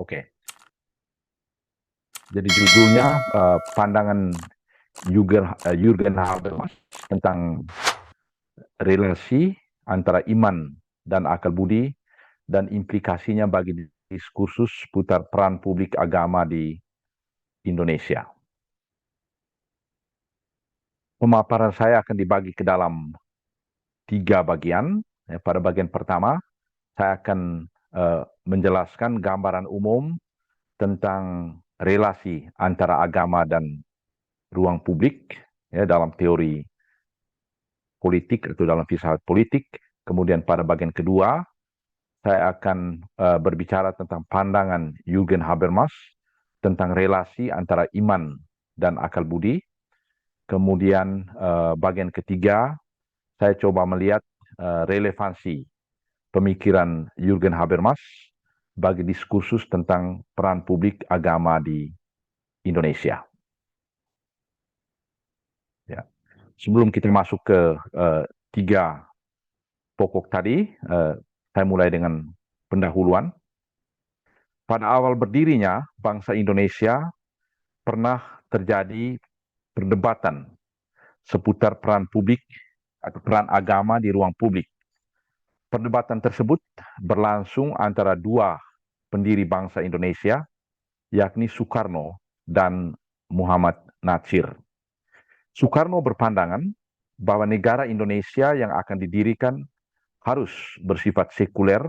Oke, jadi judulnya pandangan Jürgen Habermas tentang relasi antara iman dan akal budi dan implikasinya bagi diskursus seputar peran publik agama di Indonesia. Pemaparan saya akan dibagi ke dalam 3 bagian. Pada bagian pertama, saya akan menjelaskan gambaran umum tentang relasi antara agama dan ruang publik dalam teori politik atau dalam filsafat politik. Kemudian pada bagian kedua, saya akan berbicara tentang pandangan Jürgen Habermas tentang relasi antara iman dan akal budi. Kemudian bagian ketiga, saya coba melihat relevansi pemikiran Jürgen Habermas bagi diskursus tentang peran publik agama di Indonesia. Ya. Sebelum kita masuk ke 3 pokok tadi, saya mulai dengan pendahuluan. Pada awal berdirinya bangsa Indonesia pernah terjadi perdebatan seputar peran publik atau peran agama di ruang publik. Perdebatan tersebut berlangsung antara 2 pendiri bangsa Indonesia, yakni Soekarno dan Muhammad Natsir. Soekarno berpandangan bahwa negara Indonesia yang akan didirikan harus bersifat sekuler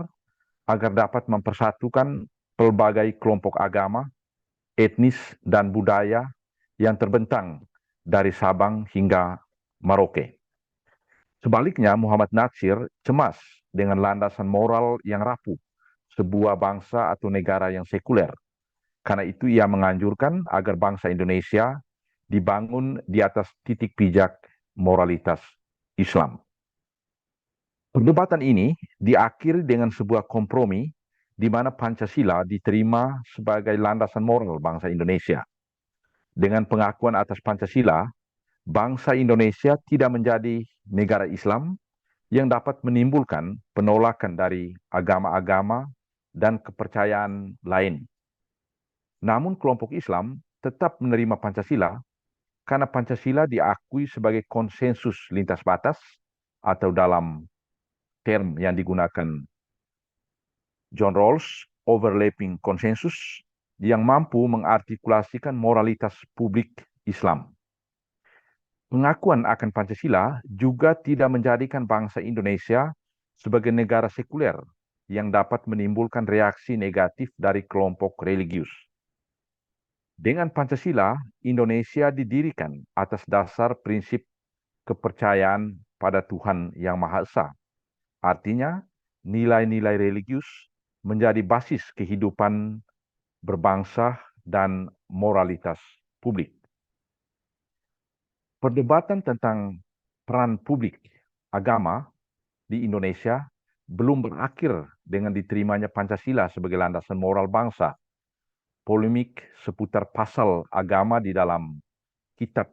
agar dapat mempersatukan pelbagai kelompok agama, etnis, dan budaya yang terbentang dari Sabang hingga Merauke. Sebaliknya, Muhammad Natsir cemas dengan landasan moral yang rapuh sebuah bangsa atau negara yang sekuler. Karena itu ia menganjurkan agar bangsa Indonesia dibangun di atas titik pijak moralitas Islam. Perdebatan ini diakhiri dengan sebuah kompromi di mana Pancasila diterima sebagai landasan moral bangsa Indonesia. Dengan pengakuan atas Pancasila, bangsa Indonesia tidak menjadi negara Islam yang dapat menimbulkan penolakan dari agama-agama dan kepercayaan lain. Namun kelompok Islam tetap menerima Pancasila karena Pancasila diakui sebagai konsensus lintas batas atau dalam term yang digunakan John Rawls, overlapping konsensus yang mampu mengartikulasikan moralitas publik Islam. Pengakuan akan Pancasila juga tidak menjadikan bangsa Indonesia sebagai negara sekuler yang dapat menimbulkan reaksi negatif dari kelompok religius. Dengan Pancasila, Indonesia didirikan atas dasar prinsip kepercayaan pada Tuhan Yang Maha Esa. Artinya, nilai-nilai religius menjadi basis kehidupan berbangsa dan moralitas publik. Perdebatan tentang peran publik agama di Indonesia belum berakhir dengan diterimanya Pancasila sebagai landasan moral bangsa. Polemik seputar pasal agama di dalam Kitab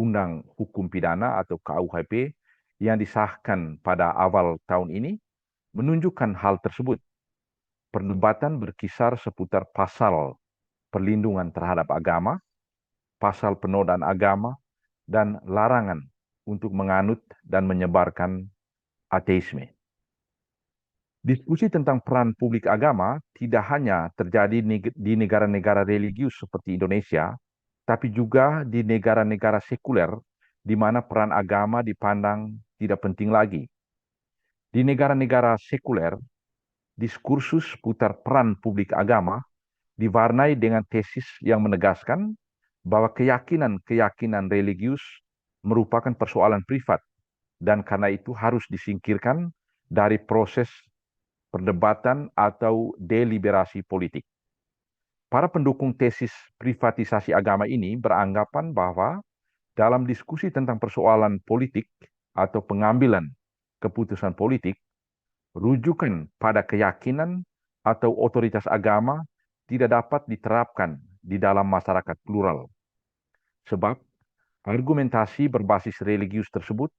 Undang Hukum Pidana atau KUHP yang disahkan pada awal tahun ini menunjukkan hal tersebut. Perdebatan berkisar seputar pasal perlindungan terhadap agama, pasal penodaan agama, dan larangan untuk menganut dan menyebarkan ateisme. Diskusi tentang peran publik agama tidak hanya terjadi di negara-negara religius seperti Indonesia, tapi juga di negara-negara sekuler di mana peran agama dipandang tidak penting lagi. Di negara-negara sekuler, diskursus putar peran publik agama diwarnai dengan tesis yang menegaskan bahwa keyakinan-keyakinan religius merupakan persoalan privat dan karena itu harus disingkirkan dari proses perdebatan atau deliberasi politik. Para pendukung tesis privatisasi agama ini beranggapan bahwa dalam diskusi tentang persoalan politik atau pengambilan keputusan politik, rujukan pada keyakinan atau otoritas agama tidak dapat diterapkan di dalam masyarakat plural. Sebab argumentasi berbasis religius tersebut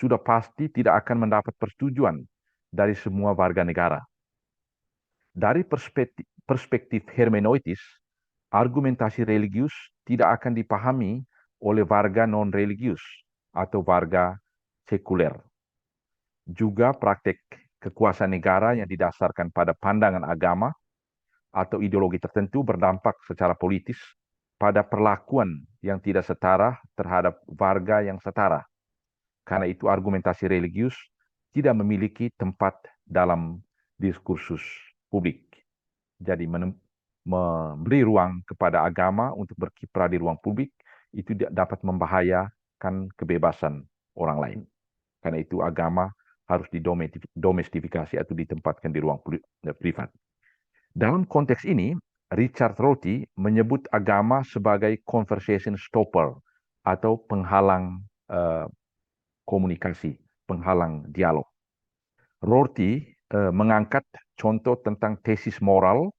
sudah pasti tidak akan mendapat persetujuan dari semua warga negara. Dari perspektif hermeneutis, argumentasi religius tidak akan dipahami oleh warga non-religius atau warga sekuler. Juga praktek kekuasaan negara yang didasarkan pada pandangan agama atau ideologi tertentu berdampak secara politis pada perlakuan yang tidak setara terhadap warga yang setara. Karena itu argumentasi religius tidak memiliki tempat dalam diskursus publik. Jadi memberi ruang kepada agama untuk berkiprah di ruang publik itu dapat membahayakan kebebasan orang lain. Karena itu agama harus didomestifikasi atau ditempatkan di ruang privat. Dalam konteks ini, Richard Rorty menyebut agama sebagai conversation stopper atau penghalang komunikasi, penghalang dialog. Rorty mengangkat contoh tentang tesis moral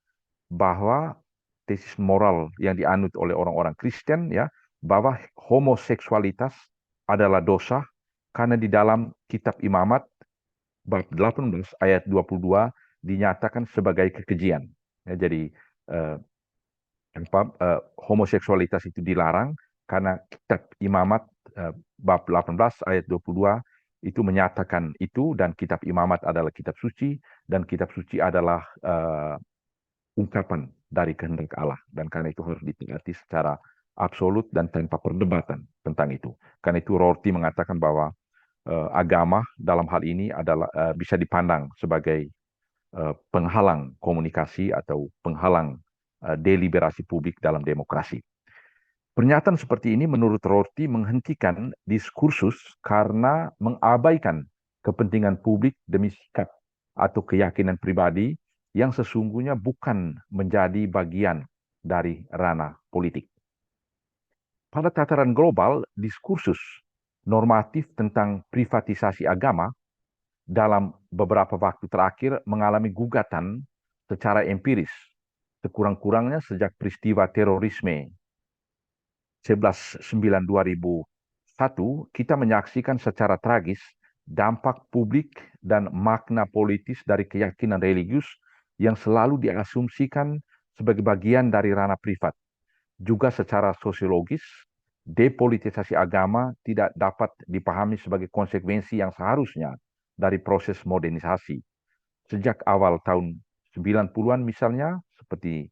bahwa tesis moral yang dianut oleh orang-orang Kristen ya bahwa homoseksualitas adalah dosa karena di dalam kitab Imamat bab 18 ayat 22 dinyatakan sebagai kekejian. Ya, jadi homoseksualitas itu dilarang karena kitab Imamat bab 18 ayat 22 itu menyatakan itu, dan kitab Imamat adalah kitab suci, dan kitab suci adalah ungkapan dari kehendak Allah, dan karena itu harus ditaati secara absolut dan tanpa perdebatan tentang itu. Karena itu Rorty mengatakan bahwa agama dalam hal ini adalah bisa dipandang sebagai penghalang komunikasi atau penghalang deliberasi publik dalam demokrasi. Pernyataan seperti ini menurut Rorty menghentikan diskursus karena mengabaikan kepentingan publik demi sikap atau keyakinan pribadi yang sesungguhnya bukan menjadi bagian dari ranah politik. Pada tataran global, diskursus normatif tentang privatisasi agama dalam beberapa waktu terakhir mengalami gugatan secara empiris, sekurang-kurangnya sejak peristiwa terorisme 11/9/2001, kita menyaksikan secara tragis dampak publik dan makna politis dari keyakinan religius yang selalu diasumsikan sebagai bagian dari ranah privat. Juga secara sosiologis, depolitisasi agama tidak dapat dipahami sebagai konsekuensi yang seharusnya dari proses modernisasi. Sejak awal tahun 90-an misalnya, seperti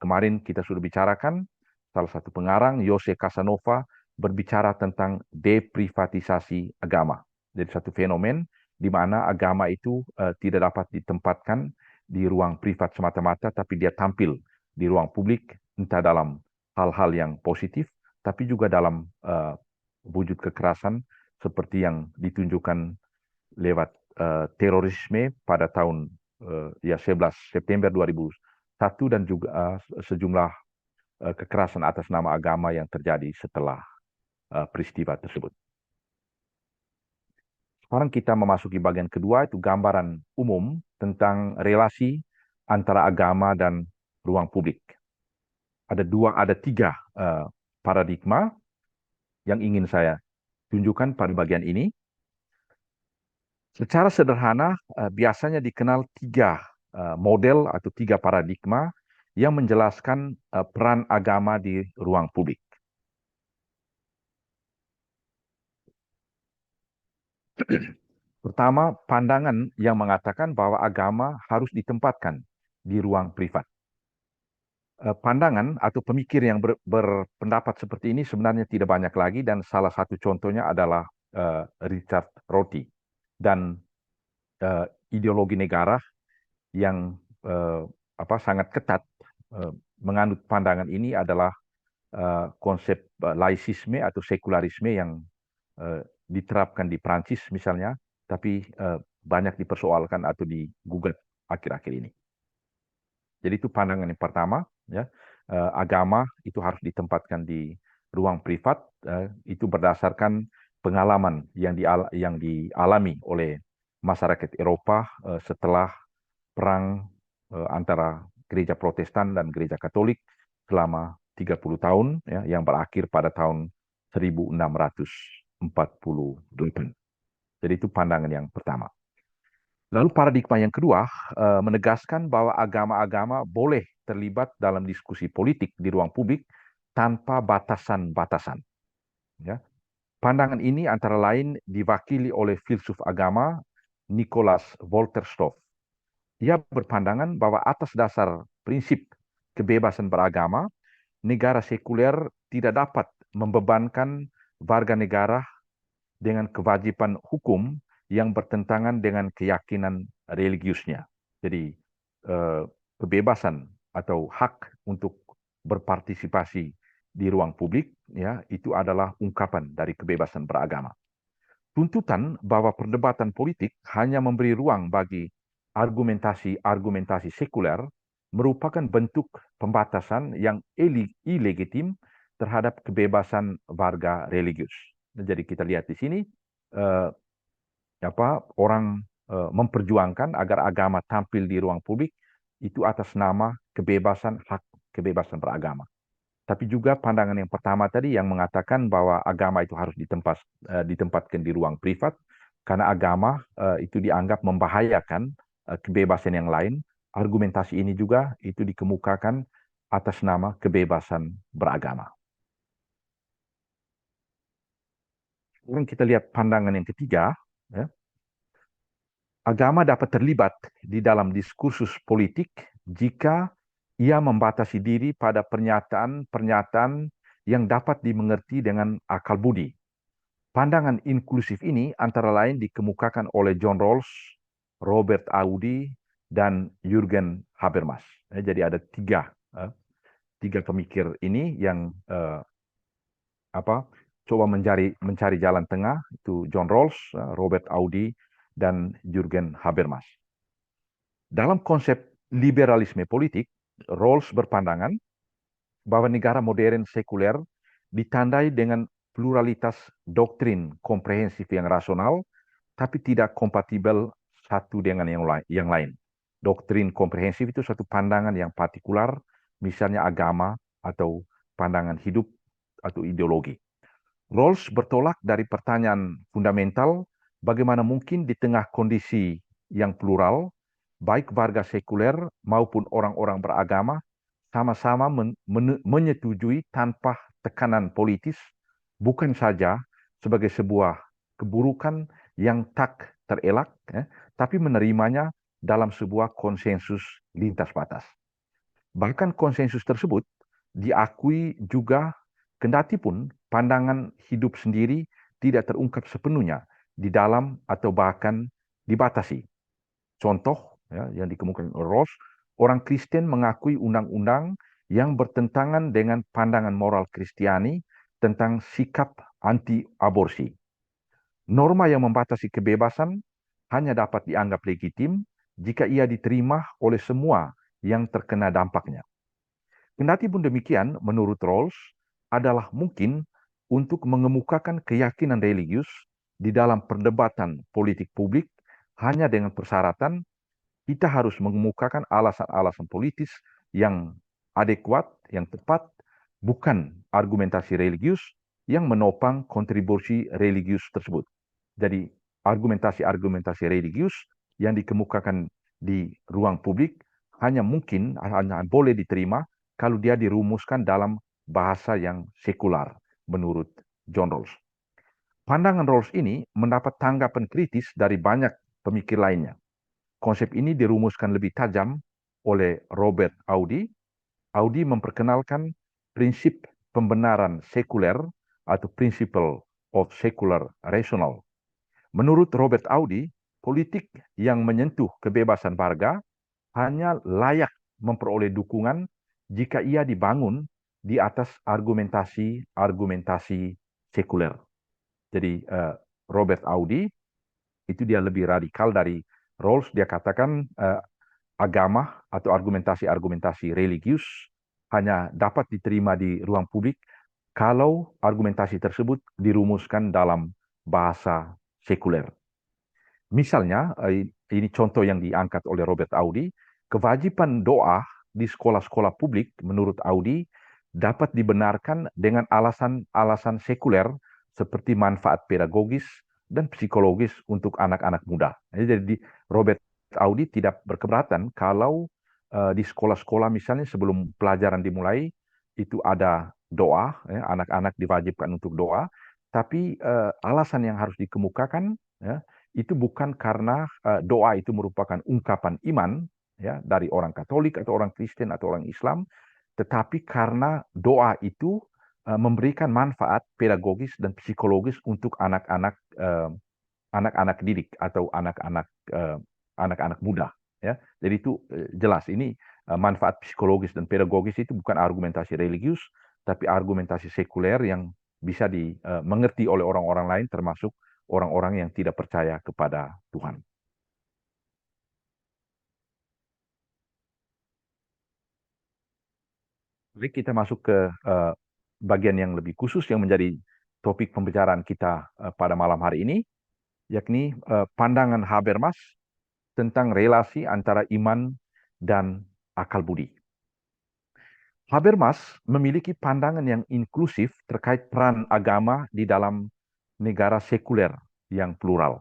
kemarin kita sudah bicarakan, salah satu pengarang, Jose Casanova, berbicara tentang deprivatisasi agama. Jadi satu fenomen di mana agama itu tidak dapat ditempatkan di ruang privat semata-mata, tapi dia tampil di ruang publik, entah dalam hal-hal yang positif, tapi juga dalam wujud kekerasan seperti yang ditunjukkan lewat terorisme pada tahun 11 September 2001 dan juga sejumlah kekerasan atas nama agama yang terjadi setelah peristiwa tersebut. Sekarang kita memasuki bagian kedua, itu gambaran umum tentang relasi antara agama dan ruang publik. Ada tiga paradigma yang ingin saya tunjukkan pada bagian ini. Secara sederhana, biasanya dikenal tiga model atau tiga paradigma yang menjelaskan peran agama di ruang publik. Pertama, pandangan yang mengatakan bahwa agama harus ditempatkan di ruang privat. Pandangan atau pemikir yang berpendapat seperti ini sebenarnya tidak banyak lagi, dan salah satu contohnya adalah Richard Rorty. Dan ideologi negara yang sangat ketat menganut pandangan ini adalah konsep laisisme atau sekularisme yang diterapkan di Prancis misalnya, tapi banyak dipersoalkan atau digugat akhir-akhir ini. Jadi itu pandangan yang pertama, ya, agama itu harus ditempatkan di ruang privat, itu berdasarkan pengalaman yang dialami oleh masyarakat Eropa setelah perang antara gereja Protestan dan gereja Katolik selama 30 tahun, ya, yang berakhir pada tahun 1648. Jadi itu pandangan yang pertama. Lalu paradigma yang kedua menegaskan bahwa agama-agama boleh terlibat dalam diskusi politik di ruang publik tanpa batasan-batasan. Ya. Pandangan ini antara lain diwakili oleh filsuf agama Nicholas Wolterstorff. Ia berpandangan bahwa atas dasar prinsip kebebasan beragama, negara sekuler tidak dapat membebankan warga negara dengan kewajiban hukum yang bertentangan dengan keyakinan religiusnya. Jadi kebebasan atau hak untuk berpartisipasi di ruang publik ya itu adalah ungkapan dari kebebasan beragama. Tuntutan bahwa perdebatan politik hanya memberi ruang bagi argumentasi-argumentasi sekuler merupakan bentuk pembatasan yang ilegitim terhadap kebebasan warga religius. Jadi kita lihat di sini eh, orang memperjuangkan agar agama tampil di ruang publik itu atas nama kebebasan hak kebebasan beragama. Tapi juga pandangan yang pertama tadi yang mengatakan bahwa agama itu harus ditempatkan di ruang privat karena agama itu dianggap membahayakan kebebasan yang lain. Argumentasi ini juga itu dikemukakan atas nama kebebasan beragama. Sekarang kita lihat pandangan yang ketiga, ya. Agama dapat terlibat di dalam diskursus politik jika ia membatasi diri pada pernyataan-pernyataan yang dapat dimengerti dengan akal budi. Pandangan inklusif ini antara lain dikemukakan oleh John Rawls, Robert Audi, dan Jürgen Habermas. Jadi ada tiga pemikir ini yang coba mencari jalan tengah, itu John Rawls, Robert Audi, dan Jürgen Habermas. Dalam konsep liberalisme politik, Rawls berpandangan bahwa negara modern sekuler ditandai dengan pluralitas doktrin komprehensif yang rasional, tapi tidak kompatibel satu dengan yang lain. Doktrin komprehensif itu suatu pandangan yang partikular, misalnya agama atau pandangan hidup atau ideologi. Rawls bertolak dari pertanyaan fundamental, bagaimana mungkin di tengah kondisi yang plural, baik warga sekuler maupun orang-orang beragama sama-sama menyetujui tanpa tekanan politis, bukan saja sebagai sebuah keburukan yang tak terelak, tapi menerimanya dalam sebuah konsensus lintas batas. Bahkan konsensus tersebut diakui juga kendati pun pandangan hidup sendiri tidak terungkap sepenuhnya di dalam atau bahkan dibatasi. Contoh yang dikemukakan Rawls, orang Kristen mengakui undang-undang yang bertentangan dengan pandangan moral Kristiani tentang sikap anti-aborsi. Norma yang membatasi kebebasan hanya dapat dianggap legitim jika ia diterima oleh semua yang terkena dampaknya. Kendati pun demikian, menurut Rawls, adalah mungkin untuk mengemukakan keyakinan religius di dalam perdebatan politik publik hanya dengan persyaratan kita harus mengemukakan alasan-alasan politis yang adekuat, yang tepat, bukan argumentasi religius yang menopang kontribusi religius tersebut. Jadi argumentasi-argumentasi religius yang dikemukakan di ruang publik hanya boleh diterima kalau dia dirumuskan dalam bahasa yang sekular, menurut John Rawls. Pandangan Rawls ini mendapat tanggapan kritis dari banyak pemikir lainnya. Konsep ini dirumuskan lebih tajam oleh Robert Audi. Audi memperkenalkan prinsip pembenaran sekuler atau principle of secular rational. Menurut Robert Audi, politik yang menyentuh kebebasan warga hanya layak memperoleh dukungan jika ia dibangun di atas argumentasi-argumentasi sekuler. Jadi Robert Audi itu dia lebih radikal dari Rawls. Dia katakan agama atau argumentasi-argumentasi religius hanya dapat diterima di ruang publik kalau argumentasi tersebut dirumuskan dalam bahasa sekuler. Misalnya, ini contoh yang diangkat oleh Robert Audi, kewajiban doa di sekolah-sekolah publik menurut Audi dapat dibenarkan dengan alasan-alasan sekuler seperti manfaat pedagogis dan psikologis untuk anak-anak muda. Jadi Robert Audi tidak berkeberatan kalau di sekolah-sekolah misalnya sebelum pelajaran dimulai itu ada doa, ya, anak-anak diwajibkan untuk doa, tapi alasan yang harus dikemukakan ya, itu bukan karena doa itu merupakan ungkapan iman ya dari orang Katolik atau orang Kristen atau orang Islam, tetapi karena doa itu memberikan manfaat pedagogis dan psikologis untuk anak-anak didik atau anak-anak muda ya. Jadi itu jelas ini manfaat psikologis dan pedagogis itu bukan argumentasi religius tapi argumentasi sekuler yang bisa dimengerti oleh orang-orang lain termasuk orang-orang yang tidak percaya kepada Tuhan. Baik, kita masuk ke bagian yang lebih khusus yang menjadi topik pembicaraan kita pada malam hari ini, yakni pandangan Habermas tentang relasi antara iman dan akal budi. Habermas memiliki pandangan yang inklusif terkait peran agama di dalam negara sekuler yang plural.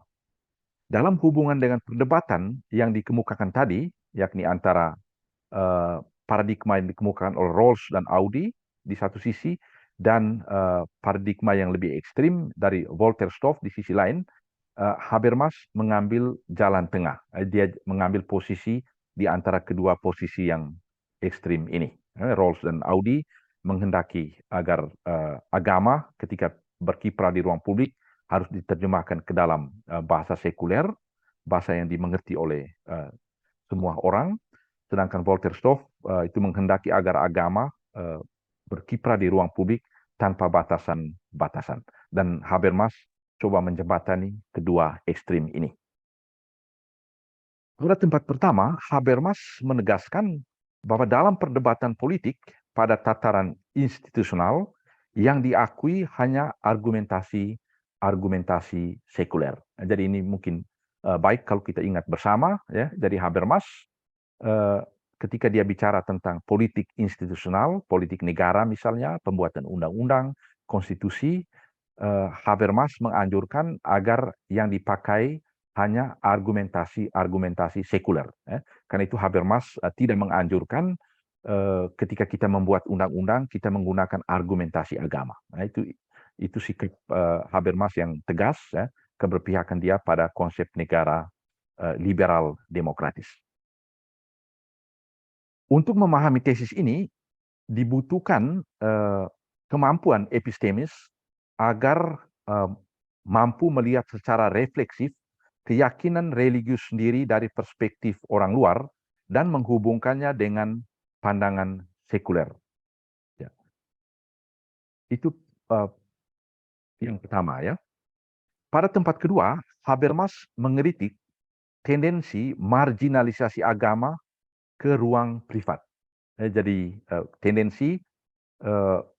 Dalam hubungan dengan perdebatan yang dikemukakan tadi, yakni antara paradigma yang dikemukakan oleh Rawls dan Audi di satu sisi, dan paradigma yang lebih ekstrim dari Walter Stoff di sisi lain, Habermas mengambil jalan tengah. Dia mengambil posisi di antara kedua posisi yang ekstrim ini. Rawls dan Audi menghendaki agar agama ketika berkiprah di ruang publik harus diterjemahkan ke dalam bahasa sekuler, bahasa yang dimengerti oleh semua orang. Sedangkan Walter Stoff itu menghendaki agar agama berkiprah di ruang publik tanpa batasan-batasan. Dan Habermas coba menjembatani kedua ekstrim ini. Pada tempat pertama, Habermas menegaskan bahwa dalam perdebatan politik pada tataran institusional yang diakui hanya argumentasi sekuler. Jadi ini mungkin baik kalau kita ingat bersama ya, dari Habermas ketika dia bicara tentang politik institusional, politik negara misalnya, pembuatan undang-undang, konstitusi, Habermas menganjurkan agar yang dipakai hanya argumentasi sekuler. Karena itu Habermas tidak menganjurkan ketika kita membuat undang-undang kita menggunakan argumentasi agama. Nah, itu sikap Habermas yang tegas, ya, keberpihakan dia pada konsep negara liberal demokratis. Untuk memahami tesis ini dibutuhkan kemampuan epistemis agar mampu melihat secara refleksif keyakinan religius sendiri dari perspektif orang luar dan menghubungkannya dengan pandangan sekuler. Ya. Itu yang pertama ya. Pada tempat kedua, Habermas mengkritik tendensi marginalisasi agama ke ruang privat. Jadi tendensi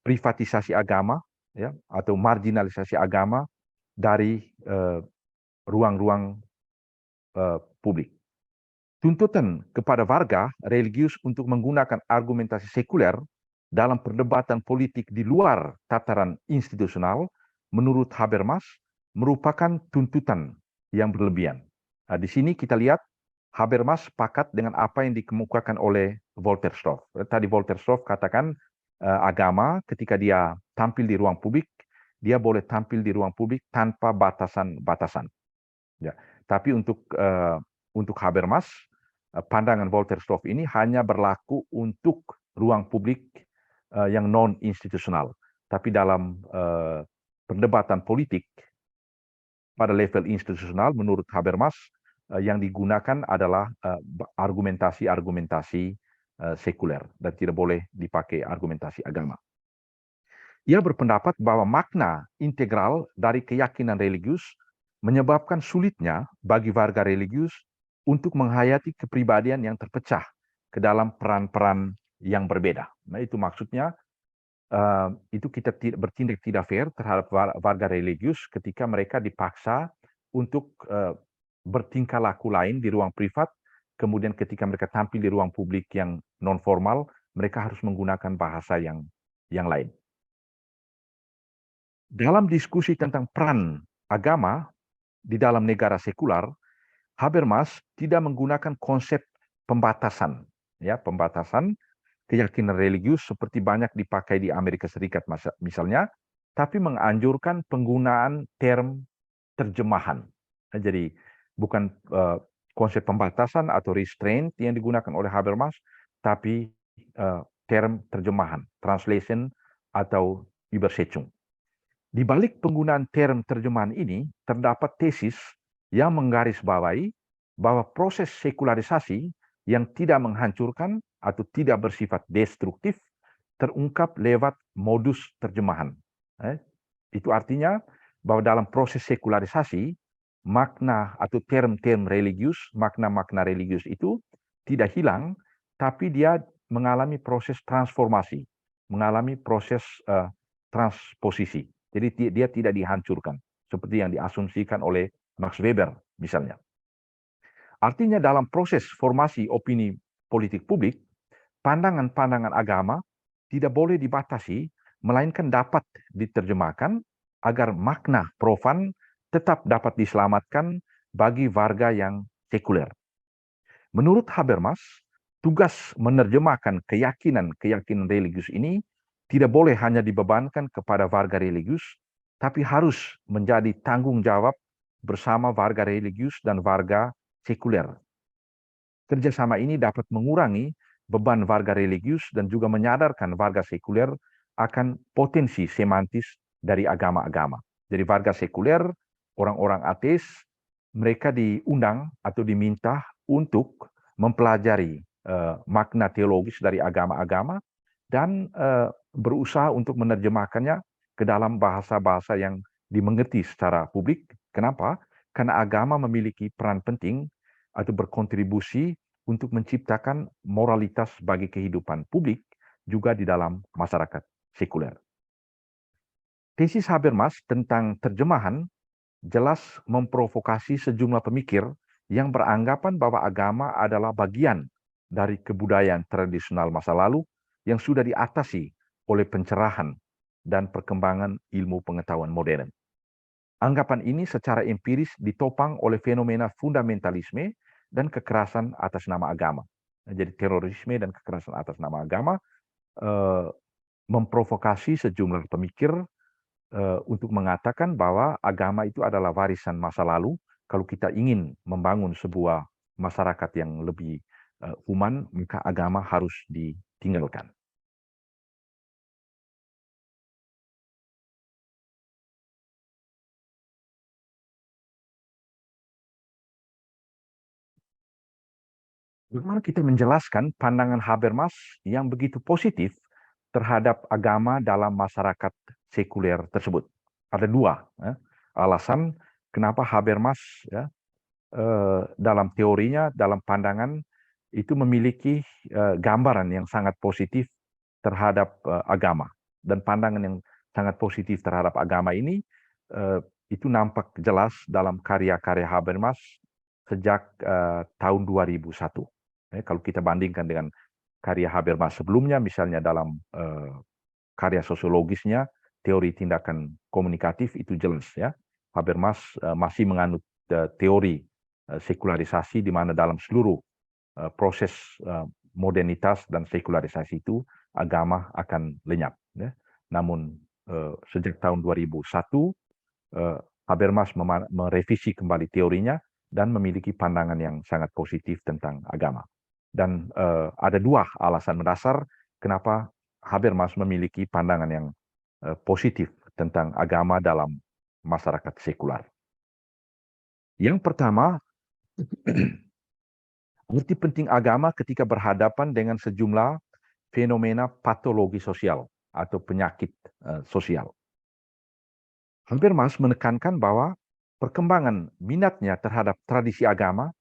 privatisasi agama ya atau marginalisasi agama dari ruang-ruang publik. Tuntutan kepada warga religius untuk menggunakan argumentasi sekuler dalam perdebatan politik di luar tataran institusional menurut Habermas merupakan tuntutan yang berlebihan. Nah, di sini kita lihat Habermas sepakat dengan apa yang dikemukakan oleh Walter Stoff. Tadi Walter Stoff katakan agama ketika dia tampil di ruang publik, dia boleh tampil di ruang publik tanpa batasan-batasan. Ya. Tapi untuk Habermas, pandangan Walter Stoff ini hanya berlaku untuk ruang publik yang non-institusional. Tapi dalam perdebatan politik pada level institusional, menurut Habermas, yang digunakan adalah argumentasi sekuler dan tidak boleh dipakai argumentasi agama. Ia berpendapat bahwa makna integral dari keyakinan religius menyebabkan sulitnya bagi warga religius untuk menghayati kepribadian yang terpecah ke dalam peran-peran yang berbeda. Nah, itu maksudnya itu kita bertindak tidak fair terhadap warga religius ketika mereka dipaksa untuk bertingkah laku lain di ruang privat, kemudian ketika mereka tampil di ruang publik yang non formal, mereka harus menggunakan bahasa yang lain. Dalam diskusi tentang peran agama di dalam negara sekular, Habermas tidak menggunakan konsep pembatasan, ya, pembatasan keyakinan religius seperti banyak dipakai di Amerika Serikat misalnya, tapi menganjurkan penggunaan term terjemahan. Jadi bukan konsep pembatasan atau restraint yang digunakan oleh Habermas, tapi term terjemahan, translation atau Übersetzung. Di balik penggunaan term terjemahan ini, terdapat tesis yang menggarisbawahi bahwa proses sekularisasi yang tidak menghancurkan atau tidak bersifat destruktif terungkap lewat modus terjemahan. Itu artinya bahwa dalam proses sekularisasi, makna atau term-term religius, makna-makna religius itu tidak hilang, tapi dia mengalami proses transformasi, mengalami proses transposisi. Jadi dia tidak dihancurkan, seperti yang diasumsikan oleh Max Weber misalnya. Artinya dalam proses formasi opini politik publik, pandangan-pandangan agama tidak boleh dibatasi, melainkan dapat diterjemahkan agar makna profan tetap dapat diselamatkan bagi warga yang sekuler. Menurut Habermas, tugas menerjemahkan keyakinan-keyakinan religius ini tidak boleh hanya dibebankan kepada warga religius, tapi harus menjadi tanggung jawab bersama warga religius dan warga sekuler. Kerjasama ini dapat mengurangi beban warga religius dan juga menyadarkan warga sekuler akan potensi semantis dari agama-agama. Jadi warga sekuler, orang-orang ateis, mereka diundang atau diminta untuk mempelajari makna teologis dari agama-agama dan berusaha untuk menerjemahkannya ke dalam bahasa-bahasa yang dimengerti secara publik. Kenapa? Karena agama memiliki peran penting atau berkontribusi untuk menciptakan moralitas bagi kehidupan publik juga di dalam masyarakat sekuler. Tesis Habermas tentang terjemahan jelas memprovokasi sejumlah pemikir yang beranggapan bahwa agama adalah bagian dari kebudayaan tradisional masa lalu yang sudah diatasi oleh pencerahan dan perkembangan ilmu pengetahuan modern. Anggapan ini secara empiris ditopang oleh fenomena fundamentalisme dan kekerasan atas nama agama. Jadi terorisme dan kekerasan atas nama agama memprovokasi sejumlah pemikir untuk mengatakan bahwa agama itu adalah warisan masa lalu. Kalau kita ingin membangun sebuah masyarakat yang lebih human, maka agama harus ditinggalkan. Bagaimana kita menjelaskan pandangan Habermas yang begitu positif terhadap agama dalam masyarakat sekuler tersebut? Ada dua alasan kenapa Habermas dalam teorinya, dalam pandangan itu memiliki gambaran yang sangat positif terhadap agama. Dan pandangan yang sangat positif terhadap agama ini itu nampak jelas dalam karya-karya Habermas sejak tahun 2001. Kalau kita bandingkan dengan karya Habermas sebelumnya, misalnya dalam karya sosiologisnya, teori tindakan komunikatif, itu jelas ya. Habermas masih menganut teori sekularisasi di mana dalam seluruh proses modernitas dan sekularisasi itu agama akan lenyap. Ya. Namun sejak tahun 2001 Habermas merevisi kembali teorinya dan memiliki pandangan yang sangat positif tentang agama. Dan ada dua alasan mendasar kenapa Habermas memiliki pandangan yang positif tentang agama dalam masyarakat sekular. Yang pertama, arti penting agama ketika berhadapan dengan sejumlah fenomena patologi sosial atau penyakit sosial. Habermas menekankan bahwa perkembangan minatnya terhadap tradisi agama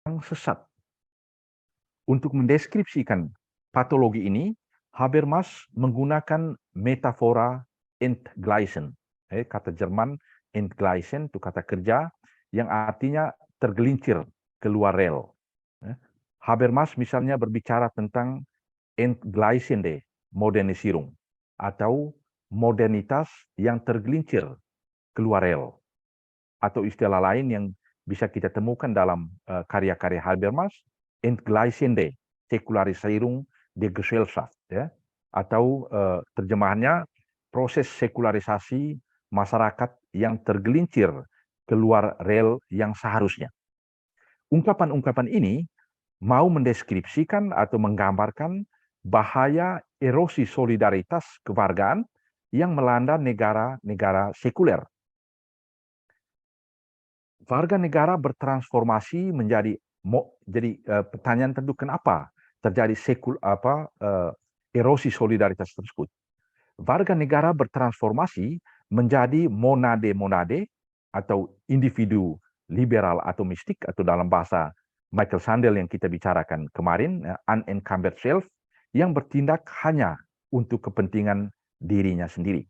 yang sesat. Untuk mendeskripsikan patologi ini, Habermas menggunakan metafora Entgleisen. Kata Jerman entgleisen itu kata kerja yang artinya tergelincir keluar rel. Habermas misalnya berbicara tentang entgleisende Modernisierung atau modernitas yang tergelincir keluar rel, atau istilah lain yang bisa kita temukan dalam karya-karya Habermas, entgleisende Säkularisierung der Gesellschaft, ya, atau terjemahannya proses sekularisasi masyarakat yang tergelincir keluar rel yang seharusnya. Ungkapan-ungkapan ini mau mendeskripsikan atau menggambarkan bahaya erosi solidaritas kewargaan yang melanda negara-negara sekuler. Warga negara bertransformasi menjadi pertanyaan tentu kenapa terjadi erosi solidaritas tersebut. Warga negara bertransformasi menjadi monade-monade atau individu liberal atau mistik, atau dalam bahasa Michael Sandel yang kita bicarakan kemarin, unencumbered self, yang bertindak hanya untuk kepentingan dirinya sendiri.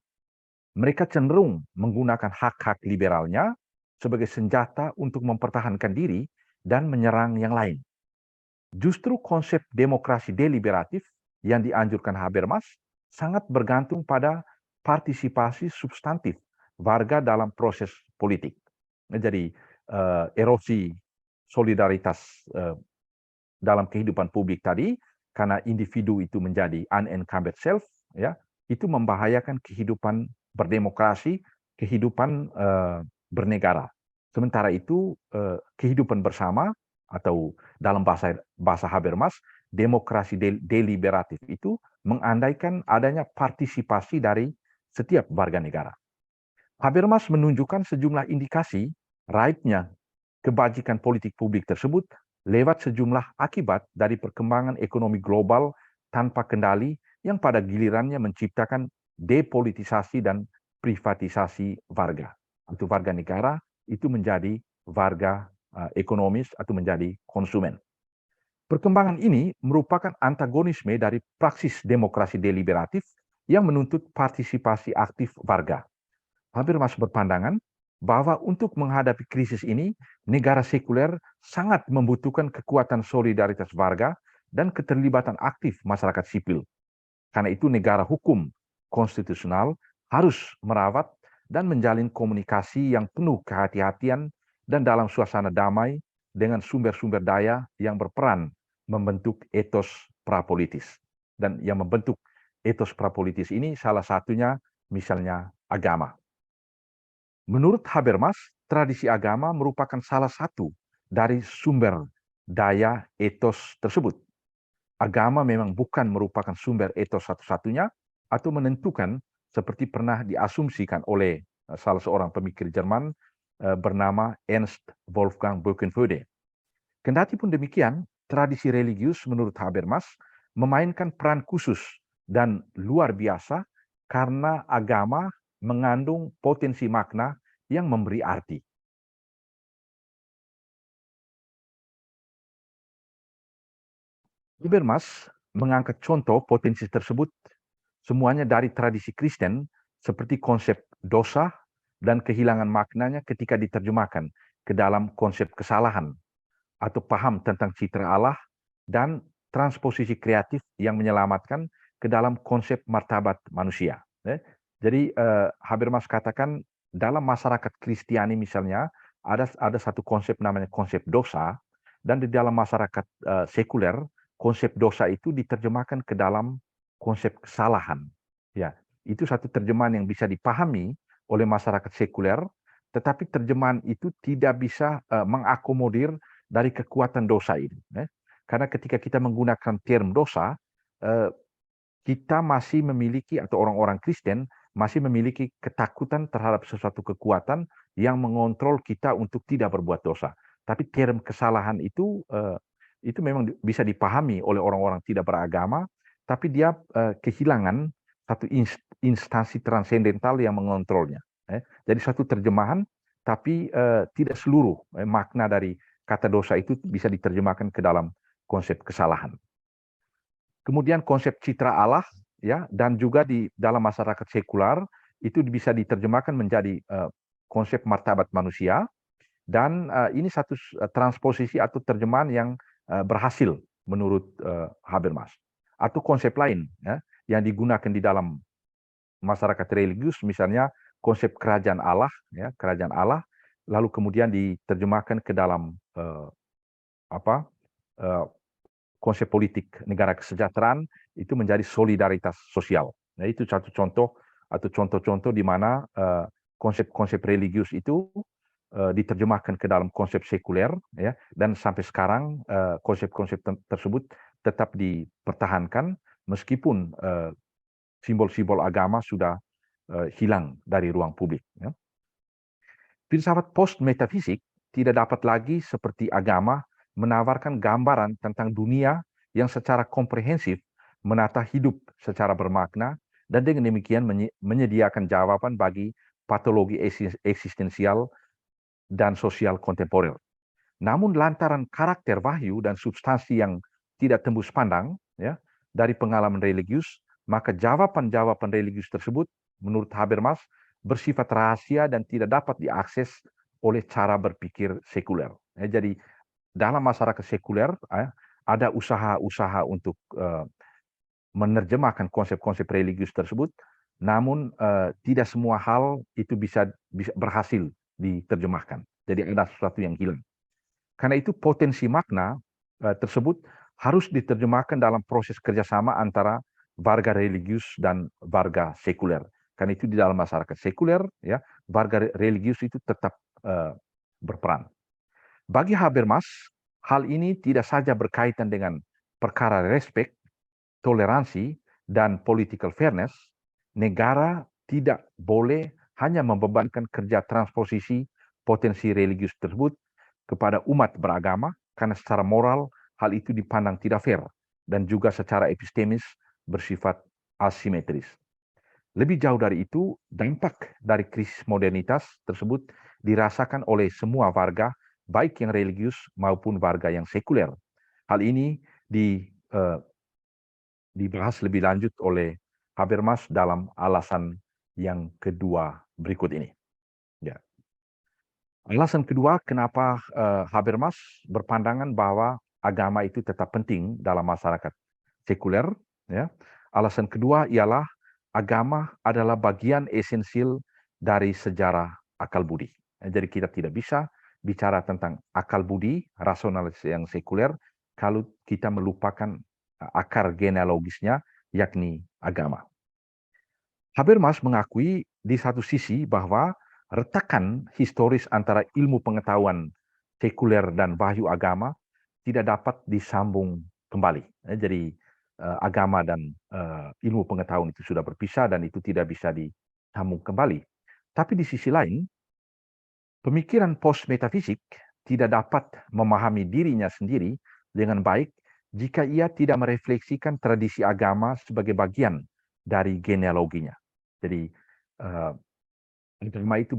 Mereka cenderung menggunakan hak-hak liberalnya sebagai senjata untuk mempertahankan diri dan menyerang yang lain. Justru konsep demokrasi deliberatif yang dianjurkan Habermas sangat bergantung pada partisipasi substantif warga dalam proses politik. Jadi erosi solidaritas dalam kehidupan publik tadi, karena individu itu menjadi unencumbered self, ya, itu membahayakan kehidupan berdemokrasi, kehidupan bernegara. Sementara itu kehidupan bersama, atau dalam bahasa Habermas, demokrasi deliberatif itu mengandaikan adanya partisipasi dari setiap warga negara. Habermas menunjukkan sejumlah indikasi raibnya kebajikan politik publik tersebut lewat sejumlah akibat dari perkembangan ekonomi global tanpa kendali yang pada gilirannya menciptakan depolitisasi dan privatisasi warga. Untuk warga negara itu menjadi warga ekonomis atau menjadi konsumen. Perkembangan ini merupakan antagonisme dari praksis demokrasi deliberatif yang menuntut partisipasi aktif warga. Habermas berpandangan bahwa untuk menghadapi krisis ini, negara sekuler sangat membutuhkan kekuatan solidaritas warga dan keterlibatan aktif masyarakat sipil. Karena itu negara hukum konstitusional harus merawat dan menjalin komunikasi yang penuh kehati-hatian dan dalam suasana damai dengan sumber-sumber daya yang berperan membentuk etos prapolitis. Dan yang membentuk etos prapolitis ini salah satunya misalnya agama. Menurut Habermas, tradisi agama merupakan salah satu dari sumber daya etos tersebut. Agama memang bukan merupakan sumber etos satu-satunya atau menentukan, seperti pernah diasumsikan oleh salah seorang pemikir Jerman bernama Ernst Wolfgang Böckenförde. Kendati pun demikian, tradisi religius menurut Habermas memainkan peran khusus dan luar biasa karena agama mengandung potensi makna yang memberi arti. Habermas mengangkat contoh potensi tersebut semuanya dari tradisi Kristen, seperti konsep dosa dan kehilangan maknanya ketika diterjemahkan ke dalam konsep kesalahan, atau paham tentang citra Allah, dan transposisi kreatif yang menyelamatkan ke dalam konsep martabat manusia. Jadi Habermas katakan dalam masyarakat Kristiani misalnya ada satu konsep namanya konsep dosa, dan di dalam masyarakat sekuler konsep dosa itu diterjemahkan ke dalam konsep kesalahan. Ya, itu satu terjemahan yang bisa dipahami oleh masyarakat sekuler, tetapi terjemahan itu tidak bisa mengakomodir dari kekuatan dosa ini. Karena ketika kita menggunakan term dosa, kita masih memiliki, atau orang-orang Kristen masih memiliki ketakutan terhadap sesuatu kekuatan yang mengontrol kita untuk tidak berbuat dosa. Tapi term kesalahan itu memang bisa dipahami oleh orang-orang tidak beragama, tapi dia kehilangan satu instansi transendental yang mengontrolnya. Jadi satu terjemahan, tapi tidak seluruh makna dari kata dosa itu bisa diterjemahkan ke dalam konsep kesalahan. Kemudian konsep citra Allah, ya, dan juga di dalam masyarakat sekular itu bisa diterjemahkan menjadi konsep martabat manusia, dan ini satu transposisi atau terjemahan yang berhasil menurut Habermas. Atau konsep lain ya, yang digunakan di dalam masyarakat religius, misalnya konsep kerajaan Allah, ya, kerajaan Allah, lalu kemudian diterjemahkan ke dalam konsep politik negara kesejahteraan, itu menjadi solidaritas sosial. Nah, itu satu contoh atau contoh-contoh di mana konsep-konsep religius itu diterjemahkan ke dalam konsep sekuler, ya, dan sampai sekarang konsep-konsep tersebut tetap dipertahankan meskipun simbol-simbol agama sudah hilang dari ruang publik. Ya. Filsafat post-metafisik tidak dapat lagi seperti agama menawarkan gambaran tentang dunia yang secara komprehensif menata hidup secara bermakna dan dengan demikian menyediakan jawaban bagi patologi eksistensial dan sosial kontemporer. Namun lantaran karakter wahyu dan substansi yang tidak tembus pandang ya, dari pengalaman religius, maka jawaban-jawaban religius tersebut menurut Habermas bersifat rahasia dan tidak dapat diakses oleh cara berpikir sekuler. Ya, jadi dalam masyarakat sekuler ada usaha-usaha untuk menerjemahkan konsep-konsep religius tersebut, namun tidak semua hal itu bisa berhasil diterjemahkan. Jadi ada sesuatu yang hilang. Karena itu potensi makna tersebut harus diterjemahkan dalam proses kerjasama antara warga religius dan warga sekuler. Karena itu di dalam masyarakat sekuler, ya, warga religius itu tetap berperan. Bagi Habermas, hal ini tidak saja berkaitan dengan perkara respek, toleransi, dan political fairness. Negara tidak boleh hanya membebankan kerja transposisi potensi religius tersebut kepada umat beragama, karena secara moral hal itu dipandang tidak fair dan juga secara epistemis bersifat asimetris. Lebih jauh dari itu, dampak dari krisis modernitas tersebut dirasakan oleh semua warga, baik yang religius maupun warga yang sekuler. Hal ini dibahas lebih lanjut oleh Habermas dalam alasan yang kedua berikut ini. Ya. Alasan kedua kenapa Habermas berpandangan bahwa agama itu tetap penting dalam masyarakat sekuler. Ya. Alasan kedua ialah agama adalah bagian esensial dari sejarah akal budi. Jadi kita tidak bisa bicara tentang akal budi, rasionalis yang sekuler, kalau kita melupakan akar genealogisnya, yakni agama. Habermas mengakui di satu sisi bahwa retakan historis antara ilmu pengetahuan sekuler dan wahyu agama tidak dapat disambung kembali. Jadi agama dan ilmu pengetahuan itu sudah berpisah dan itu tidak bisa disambung kembali. Tapi di sisi lain, pemikiran post-metafisik tidak dapat memahami dirinya sendiri dengan baik jika ia tidak merefleksikan tradisi agama sebagai bagian dari genealoginya. Jadi agama itu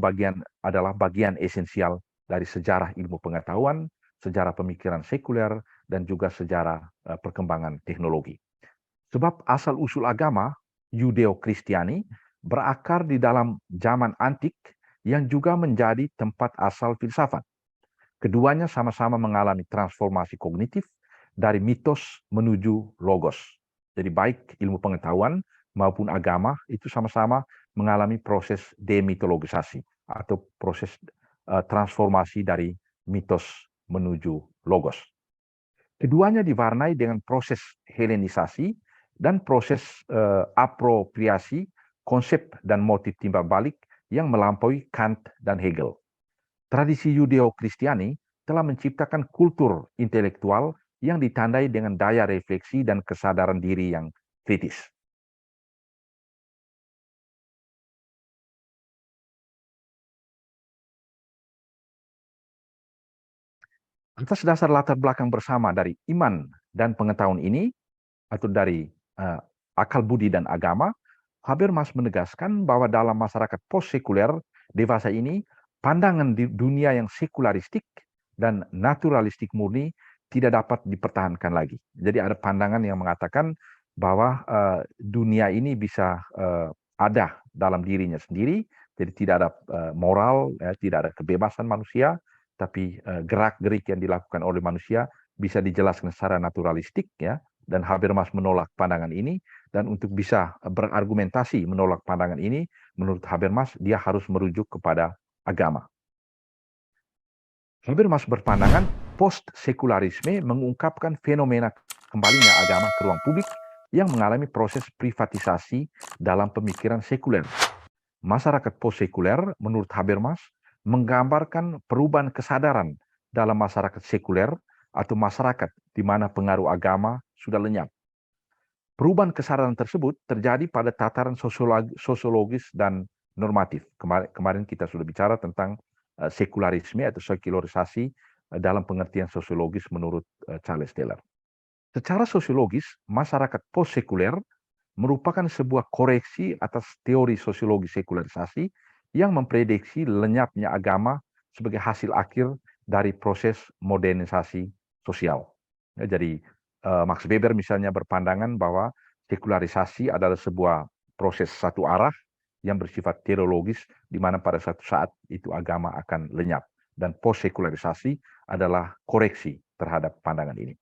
adalah bagian esensial dari sejarah ilmu pengetahuan, sejarah pemikiran sekuler, dan juga sejarah perkembangan teknologi. Sebab asal-usul agama, Yudeo-Kristiani, berakar di dalam zaman antik yang juga menjadi tempat asal filsafat. Keduanya sama-sama mengalami transformasi kognitif dari mitos menuju logos. Jadi baik ilmu pengetahuan maupun agama itu sama-sama mengalami proses demitologisasi atau proses transformasi dari mitos menuju logos. Keduanya diwarnai dengan proses helenisasi dan proses apropriasi konsep dan motif timbal balik yang melampaui Kant dan Hegel. Tradisi Yudeo-Kristiani telah menciptakan kultur intelektual yang ditandai dengan daya refleksi dan kesadaran diri yang kritis. Atas dasar latar belakang bersama dari iman dan pengetahuan ini, atau dari akal budi dan agama, Habermas menegaskan bahwa dalam masyarakat post-sekuler dewasa ini, pandangan di dunia yang sekularistik dan naturalistik murni tidak dapat dipertahankan lagi. Jadi ada pandangan yang mengatakan bahwa dunia ini bisa ada dalam dirinya sendiri, jadi tidak ada moral, tidak ada kebebasan manusia, tapi gerak-gerik yang dilakukan oleh manusia bisa dijelaskan secara naturalistik, ya. Dan Habermas menolak pandangan ini, dan untuk bisa berargumentasi menolak pandangan ini, menurut Habermas dia harus merujuk kepada agama. Habermas berpandangan post-sekularisme mengungkapkan fenomena kembalinya agama ke ruang publik yang mengalami proses privatisasi dalam pemikiran sekuler. Masyarakat post-sekuler, menurut Habermas, menggambarkan perubahan kesadaran dalam masyarakat sekuler atau masyarakat di mana pengaruh agama sudah lenyap. Perubahan kesadaran tersebut terjadi pada tataran sosiologis dan normatif. Kemarin kita sudah bicara tentang sekularisme atau sekularisasi dalam pengertian sosiologis menurut Charles Taylor. Secara sosiologis, masyarakat post-sekuler merupakan sebuah koreksi atas teori sosiologi sekularisasi yang memprediksi lenyapnya agama sebagai hasil akhir dari proses modernisasi sosial. Ya, jadi Max Weber misalnya berpandangan bahwa sekularisasi adalah sebuah proses satu arah yang bersifat teleologis, di mana pada satu saat itu agama akan lenyap. Dan post-sekularisasi adalah koreksi terhadap pandangan ini.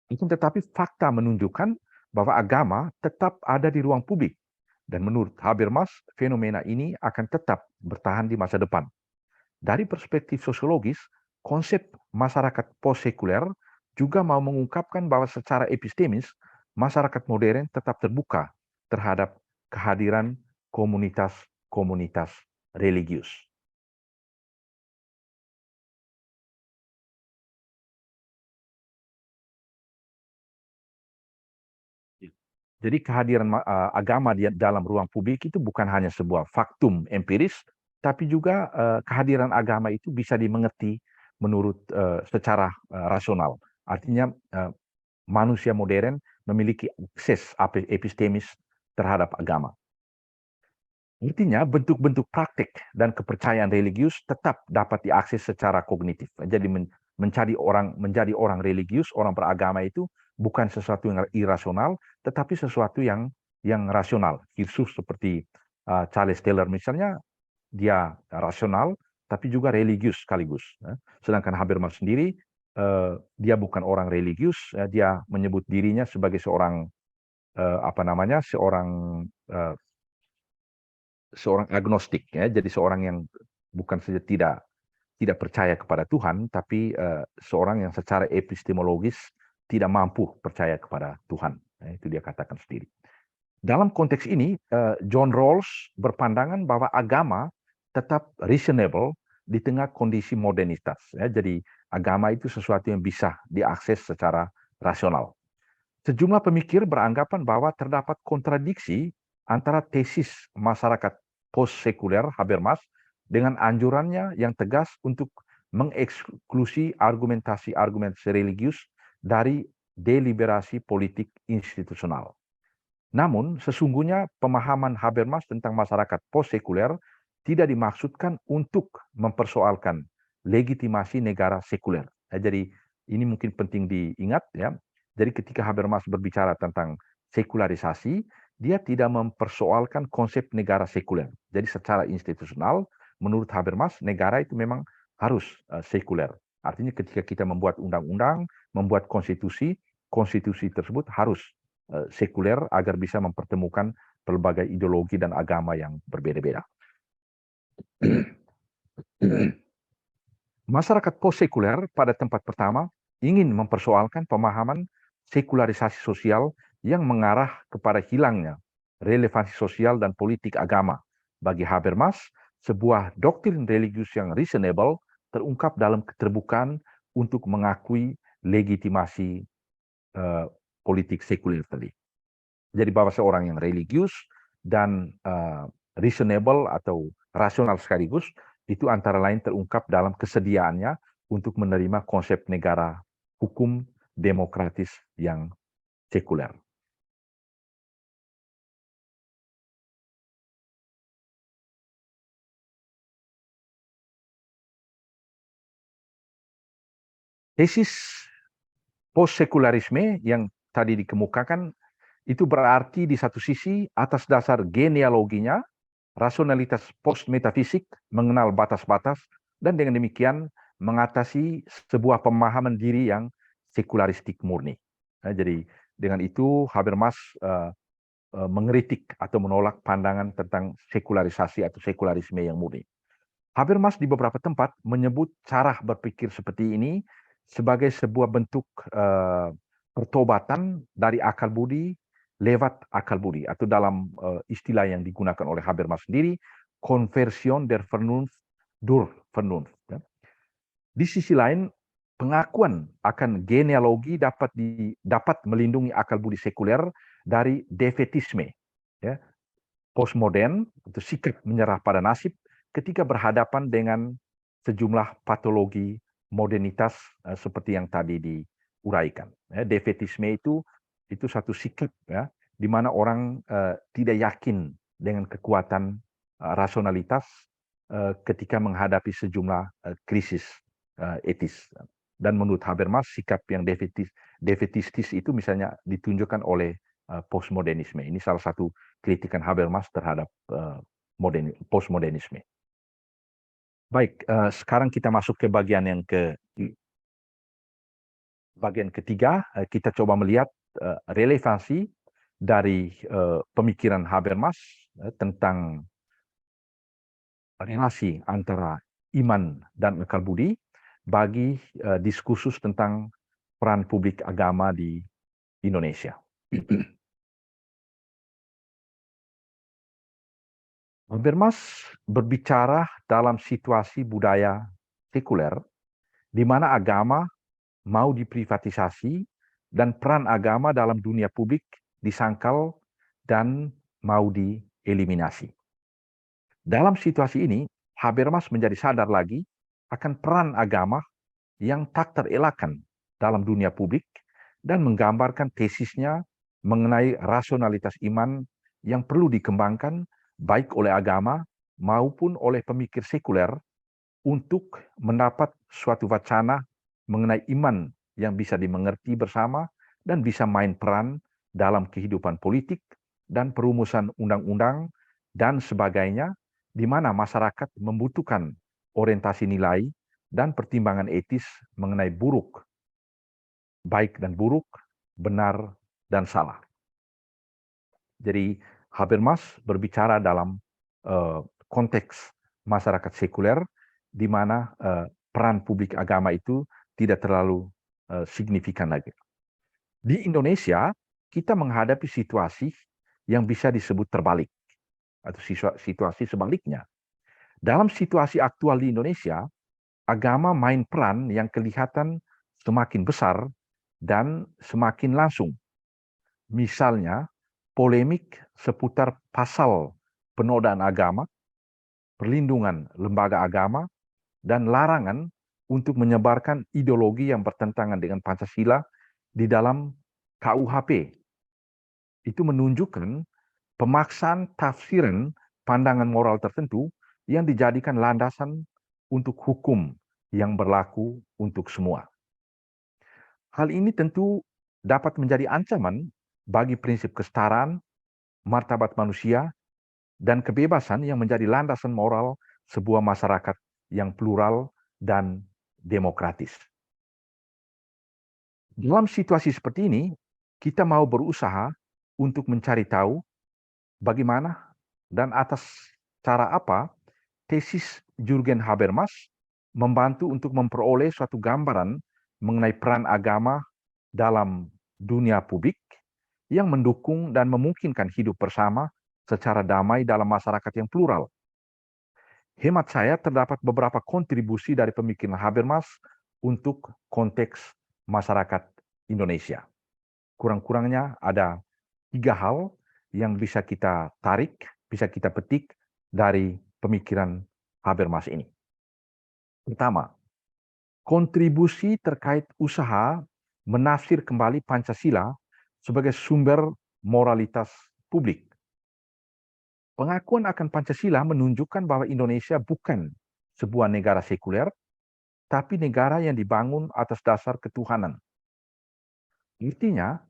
Tetapi fakta menunjukkan bahwa agama tetap ada di ruang publik. Dan menurut Habermas, fenomena ini akan tetap bertahan di masa depan. Dari perspektif sosiologis, konsep masyarakat post-sekuler juga mau mengungkapkan bahwa secara epistemis, masyarakat modern tetap terbuka terhadap kehadiran komunitas-komunitas religius. Jadi kehadiran agama di dalam ruang publik itu bukan hanya sebuah faktum empiris, tapi juga kehadiran agama itu bisa dimengerti menurut secara rasional. Artinya manusia modern memiliki akses epistemis terhadap agama. Artinya bentuk-bentuk praktik dan kepercayaan religius tetap dapat diakses secara kognitif. Jadi menjadi orang religius, orang beragama itu bukan sesuatu yang irasional, tetapi sesuatu yang rasional. Yesus seperti Charles Taylor misalnya, dia rasional, tapi juga religius sekaligus. Sedangkan Habermas sendiri, dia bukan orang religius, dia menyebut dirinya sebagai seorang seorang agnostik, ya. Jadi seorang yang bukan saja tidak percaya kepada Tuhan, tapi seorang yang secara epistemologis tidak mampu percaya kepada Tuhan. Itu dia katakan sendiri. Dalam konteks ini, John Rawls berpandangan bahwa agama tetap reasonable di tengah kondisi modernitas. Ya. Jadi agama itu sesuatu yang bisa diakses secara rasional. Sejumlah pemikir beranggapan bahwa terdapat kontradiksi antara tesis masyarakat post-sekuler Habermas dengan anjurannya yang tegas untuk mengeksklusi argumentasi religius dari deliberasi politik institusional. Namun, sesungguhnya pemahaman Habermas tentang masyarakat post-sekuler tidak dimaksudkan untuk mempersoalkan legitimasi negara sekuler. Jadi, ini mungkin penting diingat, ya. Jadi ketika Habermas berbicara tentang sekularisasi, dia tidak mempersoalkan konsep negara sekuler. Jadi secara institusional, menurut Habermas, negara itu memang harus sekuler. Artinya ketika kita membuat undang-undang, membuat konstitusi, konstitusi tersebut harus sekuler agar bisa mempertemukan pelbagai ideologi dan agama yang berbeda-beda. Masyarakat post-sekuler pada tempat pertama ingin mempersoalkan pemahaman sekularisasi sosial yang mengarah kepada hilangnya relevansi sosial dan politik agama. Bagi Habermas, sebuah doktrin religius yang reasonable terungkap dalam keterbukaan untuk mengakui legitimasi politik sekuler tadi. Jadi bahwa seorang yang religius dan reasonable atau rasional sekaligus itu antara lain terungkap dalam kesediaannya untuk menerima konsep negara hukum demokratis yang sekuler. Tesis post-sekularisme yang tadi dikemukakan Itu berarti di satu sisi atas dasar genealoginya, rasionalitas post-metafisik mengenal batas-batas dan dengan demikian mengatasi sebuah pemahaman diri yang sekularistik murni. Jadi dengan itu Habermas mengkritik atau menolak pandangan tentang sekularisasi atau sekularisme yang murni. Habermas di beberapa tempat menyebut cara berpikir seperti ini sebagai sebuah bentuk pertobatan dari akal budi lewat akal budi, atau dalam istilah yang digunakan oleh Habermas sendiri, Conversion der Vernunft durch Vernunft. Ya. Di sisi lain, pengakuan akan genealogi dapat melindungi akal budi sekuler dari defetisme, ya, postmodern, atau sikap menyerah pada nasib ketika berhadapan dengan sejumlah patologi modernitas seperti yang tadi diuraikan. Ya, defetisme itu satu sikap, ya, di mana orang tidak yakin dengan kekuatan rasionalitas ketika menghadapi sejumlah krisis etis. Dan menurut Habermas, sikap yang defetistis itu misalnya ditunjukkan oleh postmodernisme. Ini salah satu kritikan Habermas terhadap postmodernisme. Baik, sekarang kita masuk ke bagian ketiga. Kita coba melihat relevansi dari pemikiran Habermas tentang relasi antara iman dan akal budi bagi diskursus tentang peran publik agama di Indonesia. Habermas berbicara dalam situasi budaya sekuler di mana agama mau diprivatisasi dan peran agama dalam dunia publik disangkal dan mau dieliminasi. Dalam situasi ini, Habermas menjadi sadar lagi akan peran agama yang tak terelakkan dalam dunia publik dan menggambarkan tesisnya mengenai rasionalitas iman yang perlu dikembangkan baik oleh agama maupun oleh pemikir sekuler untuk mendapat suatu wacana mengenai iman yang bisa dimengerti bersama dan bisa main peran dalam kehidupan politik dan perumusan undang-undang dan sebagainya, di mana masyarakat membutuhkan orientasi nilai dan pertimbangan etis mengenai baik dan buruk, benar dan salah. Jadi Habermas berbicara dalam konteks masyarakat sekuler, di mana peran publik agama itu tidak terlalu signifikan lagi. Di Indonesia, kita menghadapi situasi yang bisa disebut terbalik, atau situasi sebaliknya. Dalam situasi aktual di Indonesia, agama main peran yang kelihatan semakin besar dan semakin langsung. Misalnya, polemik seputar pasal penodaan agama, perlindungan lembaga agama, dan larangan untuk menyebarkan ideologi yang bertentangan dengan Pancasila di dalam KUHP. Itu menunjukkan pemaksaan tafsiran pandangan moral tertentu yang dijadikan landasan untuk hukum yang berlaku untuk semua. Hal ini tentu dapat menjadi ancaman bagi prinsip kesetaraan, martabat manusia, dan kebebasan yang menjadi landasan moral sebuah masyarakat yang plural dan demokratis. Dalam situasi seperti ini, kita mau berusaha untuk mencari tahu bagaimana dan atas cara apa tesis Jürgen Habermas membantu untuk memperoleh suatu gambaran mengenai peran agama dalam dunia publik yang mendukung dan memungkinkan hidup bersama secara damai dalam masyarakat yang plural. Hemat saya terdapat beberapa kontribusi dari pemikiran Habermas untuk konteks masyarakat Indonesia. Kurang-kurangnya ada 3 hal yang bisa kita tarik, bisa kita petik dari pemikiran Habermas ini. Pertama, kontribusi terkait usaha menafsir kembali Pancasila sebagai sumber moralitas publik. Pengakuan akan Pancasila menunjukkan bahwa Indonesia bukan sebuah negara sekuler, tapi negara yang dibangun atas dasar ketuhanan. Artinya,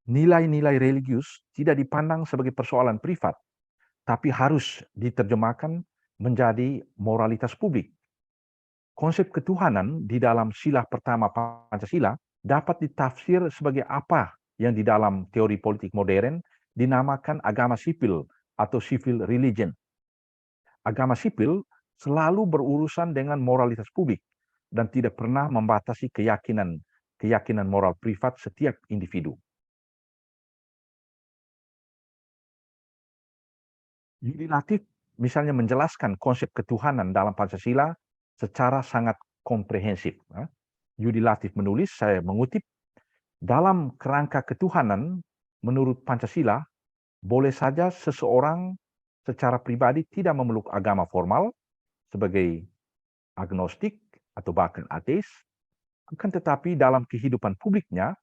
nilai-nilai religius tidak dipandang sebagai persoalan privat, tapi harus diterjemahkan menjadi moralitas publik. Konsep ketuhanan di dalam sila pertama Pancasila dapat ditafsir sebagai apa yang di dalam teori politik modern dinamakan agama sipil atau civil religion. Agama sipil selalu berurusan dengan moralitas publik dan tidak pernah membatasi keyakinan moral privat setiap individu. Yudi Latif misalnya menjelaskan konsep ketuhanan dalam Pancasila secara sangat komprehensif. Yudi Latif menulis, saya mengutip, dalam kerangka ketuhanan menurut Pancasila, boleh saja seseorang secara pribadi tidak memeluk agama formal sebagai agnostik atau bahkan ateis, akan tetapi dalam kehidupan publiknya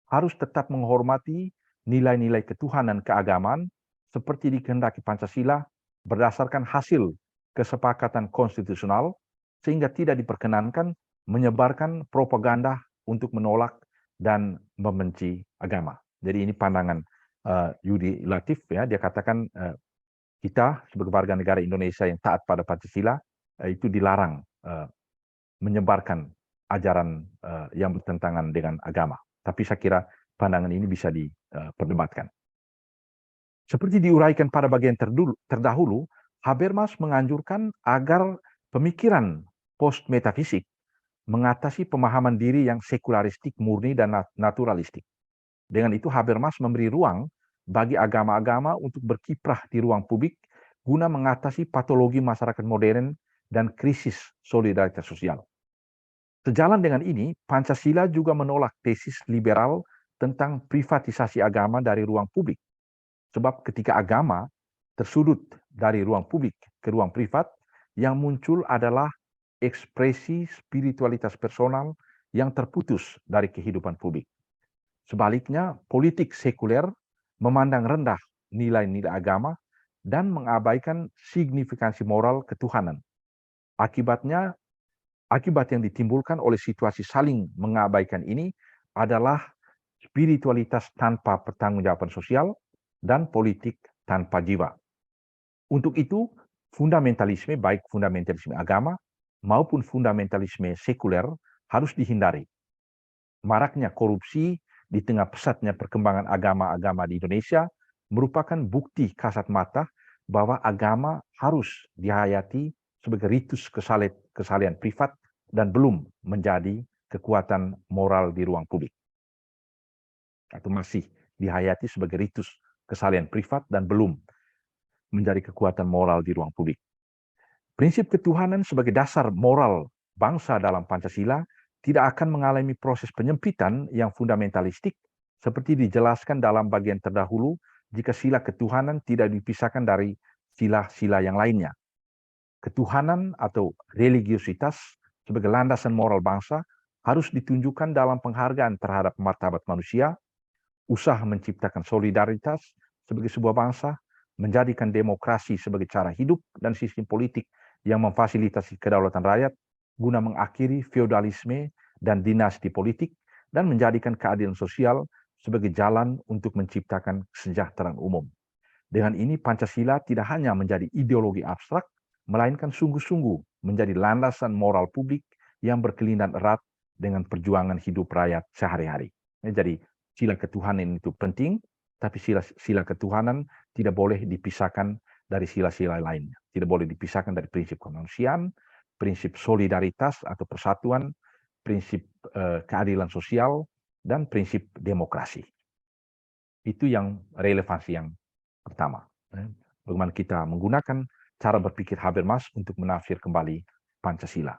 harus tetap menghormati nilai-nilai ketuhanan keagamaan seperti dikehendaki Pancasila berdasarkan hasil kesepakatan konstitusional sehingga tidak diperkenankan menyebarkan propaganda untuk menolak dan membenci agama. Jadi ini pandangan Yudi Latif, ya, dia katakan kita sebagai warga negara Indonesia yang taat pada Pancasila itu dilarang menyebarkan ajaran yang bertentangan dengan agama. Tapi saya kira pandangan ini bisa diperdebatkan. Seperti diuraikan pada bagian terdahulu, Habermas menganjurkan agar pemikiran post-metafisik mengatasi pemahaman diri yang sekularistik murni dan naturalistik. Dengan itu Habermas memberi ruang bagi agama-agama untuk berkiprah di ruang publik guna mengatasi patologi masyarakat modern dan krisis solidaritas sosial. Sejalan dengan ini, Pancasila juga menolak tesis liberal tentang privatisasi agama dari ruang publik. Sebab ketika agama tersudut dari ruang publik ke ruang privat, yang muncul adalah ekspresi spiritualitas personal yang terputus dari kehidupan publik. Sebaliknya, politik sekuler memandang rendah nilai-nilai agama dan mengabaikan signifikansi moral ketuhanan. Akibat yang ditimbulkan oleh situasi saling mengabaikan ini adalah spiritualitas tanpa pertanggungjawaban sosial dan politik tanpa jiwa. Untuk itu, fundamentalisme, baik fundamentalisme agama maupun fundamentalisme sekuler, harus dihindari. Maraknya korupsi di tengah pesatnya perkembangan agama-agama di Indonesia merupakan bukti kasat mata bahwa agama harus dihayati sebagai ritus kesalian privat dan belum menjadi kekuatan moral di ruang publik. Atau masih dihayati sebagai ritus kesalian privat dan belum menjadi kekuatan moral di ruang publik. Prinsip ketuhanan sebagai dasar moral bangsa dalam Pancasila tidak akan mengalami proses penyempitan yang fundamentalistik seperti dijelaskan dalam bagian terdahulu jika sila ketuhanan tidak dipisahkan dari sila-sila yang lainnya. Ketuhanan atau religiositas sebagai landasan moral bangsa harus ditunjukkan dalam penghargaan terhadap martabat manusia, usaha menciptakan solidaritas sebagai sebuah bangsa, menjadikan demokrasi sebagai cara hidup dan sistem politik yang memfasilitasi kedaulatan rakyat, guna mengakhiri feodalisme dan dinasti politik, dan menjadikan keadilan sosial sebagai jalan untuk menciptakan kesejahteraan umum. Dengan ini Pancasila tidak hanya menjadi ideologi abstrak, melainkan sungguh-sungguh menjadi landasan moral publik yang berkelindan erat dengan perjuangan hidup rakyat sehari-hari. Jadi sila ketuhanan itu penting, tapi sila ketuhanan tidak boleh dipisahkan dari sila-sila lainnya. Tidak boleh dipisahkan dari prinsip kemanusiaan, prinsip solidaritas atau persatuan, prinsip keadilan sosial, dan prinsip demokrasi. Itu yang relevansi yang pertama. Bagaimana kita menggunakan cara berpikir Habermas untuk menafsir kembali Pancasila.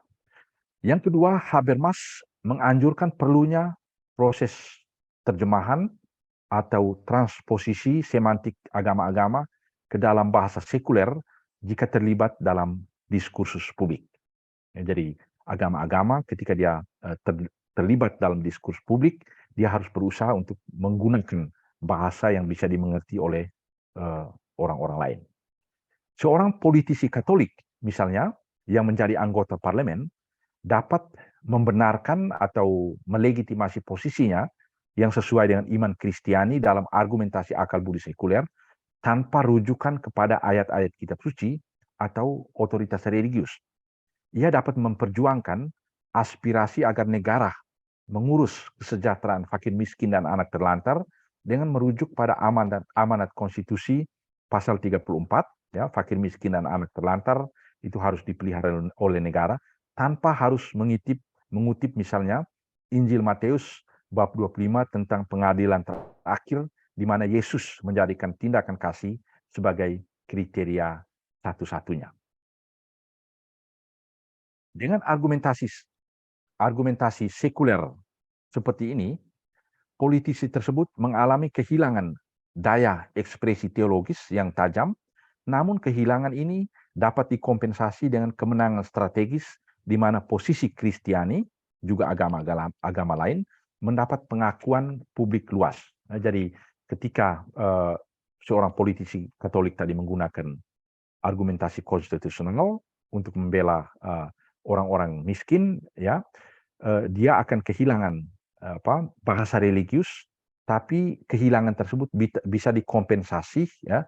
Yang kedua, Habermas menganjurkan perlunya proses terjemahan atau transposisi semantik agama-agama ke dalam bahasa sekuler jika terlibat dalam diskursus publik. Jadi agama-agama ketika dia terlibat dalam diskurs publik, dia harus berusaha untuk menggunakan bahasa yang bisa dimengerti oleh orang-orang lain. Seorang politisi Katolik misalnya yang menjadi anggota parlemen dapat membenarkan atau melegitimasi posisinya yang sesuai dengan iman Kristiani dalam argumentasi akal budi sekuler tanpa rujukan kepada ayat-ayat kitab suci atau otoritas religius. Ia dapat memperjuangkan aspirasi agar negara mengurus kesejahteraan fakir miskin dan anak terlantar dengan merujuk pada amanat konstitusi pasal 34, ya, fakir miskin dan anak terlantar itu harus dipelihara oleh negara tanpa harus mengutip misalnya Injil Matius bab 25 tentang pengadilan terakhir di mana Yesus menjadikan tindakan kasih sebagai kriteria satu-satunya. Dengan argumentasi sekuler seperti ini, politisi tersebut mengalami kehilangan daya ekspresi teologis yang tajam, namun kehilangan ini dapat dikompensasi dengan kemenangan strategis di mana posisi Kristiani, juga agama lain, mendapat pengakuan publik luas. Nah, jadi ketika seorang politisi Katolik tadi menggunakan argumentasi konstitusional untuk membela orang-orang miskin, ya, dia akan kehilangan bahasa religius, tapi kehilangan tersebut bisa dikompensasi, ya,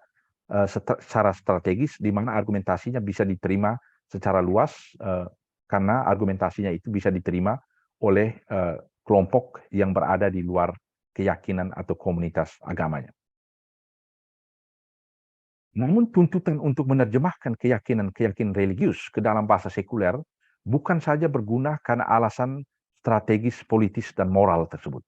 secara strategis, di mana argumentasinya bisa diterima secara luas karena argumentasinya itu bisa diterima oleh kelompok yang berada di luar keyakinan atau komunitas agamanya. Namun tuntutan untuk menerjemahkan keyakinan religius ke dalam bahasa sekuler bukan saja berguna karena alasan strategis, politis, dan moral tersebut.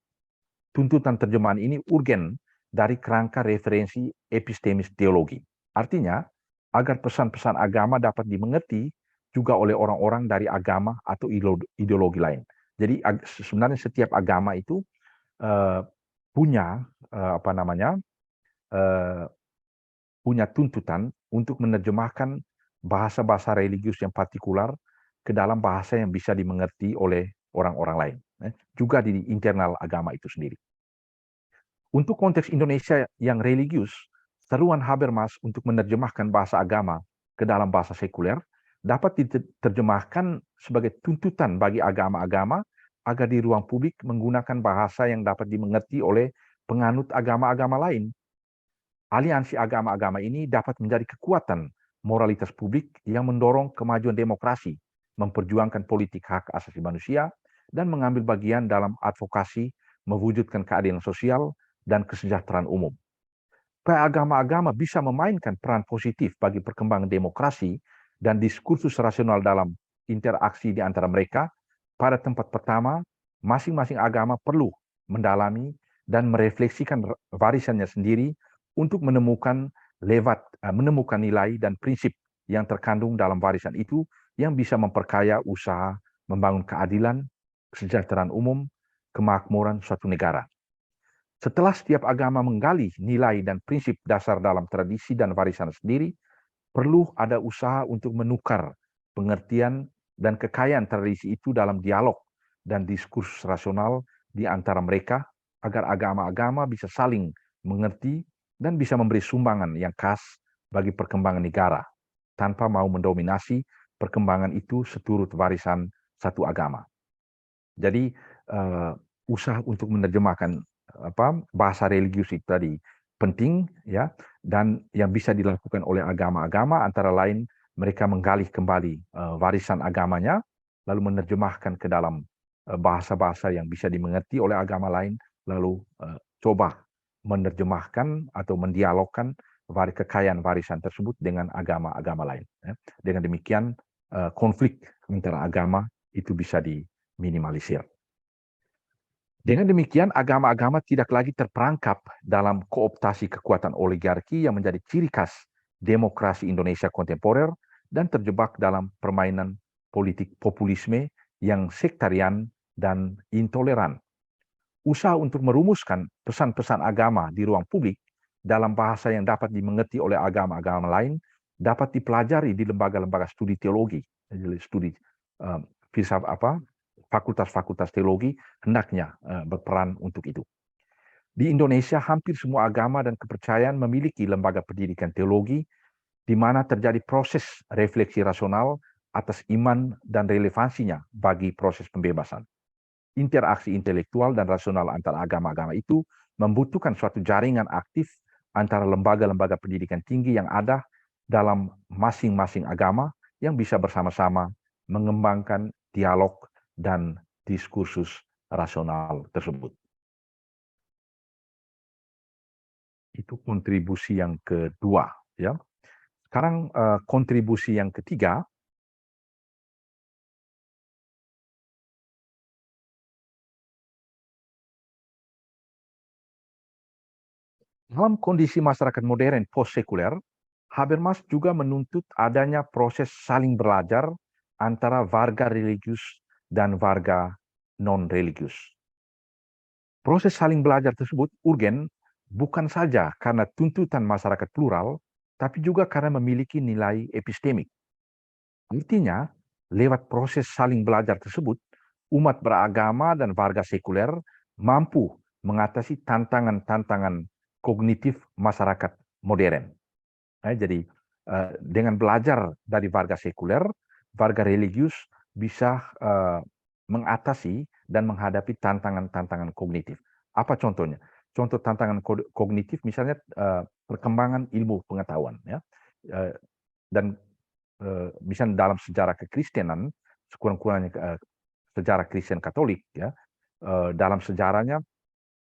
Tuntutan terjemahan ini urgen dari kerangka referensi epistemis teologi. Artinya, agar pesan-pesan agama dapat dimengerti juga oleh orang-orang dari agama atau ideologi lain. Jadi sebenarnya setiap agama itu punya punya tuntutan untuk menerjemahkan bahasa-bahasa religius yang partikular ke dalam bahasa yang bisa dimengerti oleh orang-orang lain, juga di internal agama itu sendiri. Untuk konteks Indonesia yang religius, seruan Habermas untuk menerjemahkan bahasa agama ke dalam bahasa sekuler dapat diterjemahkan sebagai tuntutan bagi agama-agama agar di ruang publik menggunakan bahasa yang dapat dimengerti oleh penganut agama-agama lain. Aliansi agama-agama ini dapat menjadi kekuatan moralitas publik yang mendorong kemajuan demokrasi, memperjuangkan politik hak asasi manusia, dan mengambil bagian dalam advokasi mewujudkan keadilan sosial dan kesejahteraan umum. Supaya agama-agama bisa memainkan peran positif bagi perkembangan demokrasi dan diskursus rasional dalam interaksi di antara mereka, pada tempat pertama, masing-masing agama perlu mendalami dan merefleksikan warisannya sendiri untuk menemukan nilai dan prinsip yang terkandung dalam warisan itu yang bisa memperkaya usaha membangun keadilan, kesejahteraan umum, kemakmuran suatu negara. Setelah setiap agama menggali nilai dan prinsip dasar dalam tradisi dan warisan sendiri, perlu ada usaha untuk menukar pengertian dan kekayaan tradisi itu dalam dialog dan diskursus rasional di antara mereka agar agama-agama bisa saling mengerti dan bisa memberi sumbangan yang khas bagi perkembangan negara tanpa mau mendominasi perkembangan itu seturut warisan satu agama. Jadi usaha untuk menerjemahkan bahasa religius itu tadi penting, ya, dan yang bisa dilakukan oleh agama-agama antara lain mereka menggali kembali warisan agamanya lalu menerjemahkan ke dalam bahasa-bahasa yang bisa dimengerti oleh agama lain, lalu coba menerjemahkan atau mendialogkan kekayaan warisan tersebut dengan agama-agama lain. Dengan demikian konflik antara agama itu bisa diminimalisir. Dengan demikian agama-agama tidak lagi terperangkap dalam kooptasi kekuatan oligarki yang menjadi ciri khas demokrasi Indonesia kontemporer dan terjebak dalam permainan politik populisme yang sektarian dan intoleran. Usaha untuk merumuskan pesan-pesan agama di ruang publik dalam bahasa yang dapat dimengerti oleh agama-agama lain dapat dipelajari di lembaga-lembaga studi teologi, studi fakultas-fakultas teologi hendaknya berperan untuk itu. Di Indonesia hampir semua agama dan kepercayaan memiliki lembaga pendidikan teologi di mana terjadi proses refleksi rasional atas iman dan relevansinya bagi proses pembebasan. Interaksi intelektual dan rasional antara agama-agama itu membutuhkan suatu jaringan aktif antara lembaga-lembaga pendidikan tinggi yang ada dalam masing-masing agama yang bisa bersama-sama mengembangkan dialog dan diskursus rasional tersebut. Itu kontribusi yang kedua, ya. Sekarang kontribusi yang ketiga. Dalam kondisi masyarakat modern post-sekuler, Habermas juga menuntut adanya proses saling belajar antara warga religius dan warga non-religius. Proses saling belajar tersebut urgen bukan saja karena tuntutan masyarakat plural, tapi juga karena memiliki nilai epistemik. Artinya, lewat proses saling belajar tersebut, umat beragama dan warga sekuler mampu mengatasi tantangan-tantangan kognitif masyarakat modern. Jadi dengan belajar dari warga sekuler, warga religius bisa mengatasi dan menghadapi tantangan-tantangan kognitif. Apa contohnya? Contoh tantangan kognitif misalnya perkembangan ilmu pengetahuan, ya. Dan misalnya dalam sejarah kekristenan, sekurang-kurangnya sejarah Kristen Katolik, ya, dalam sejarahnya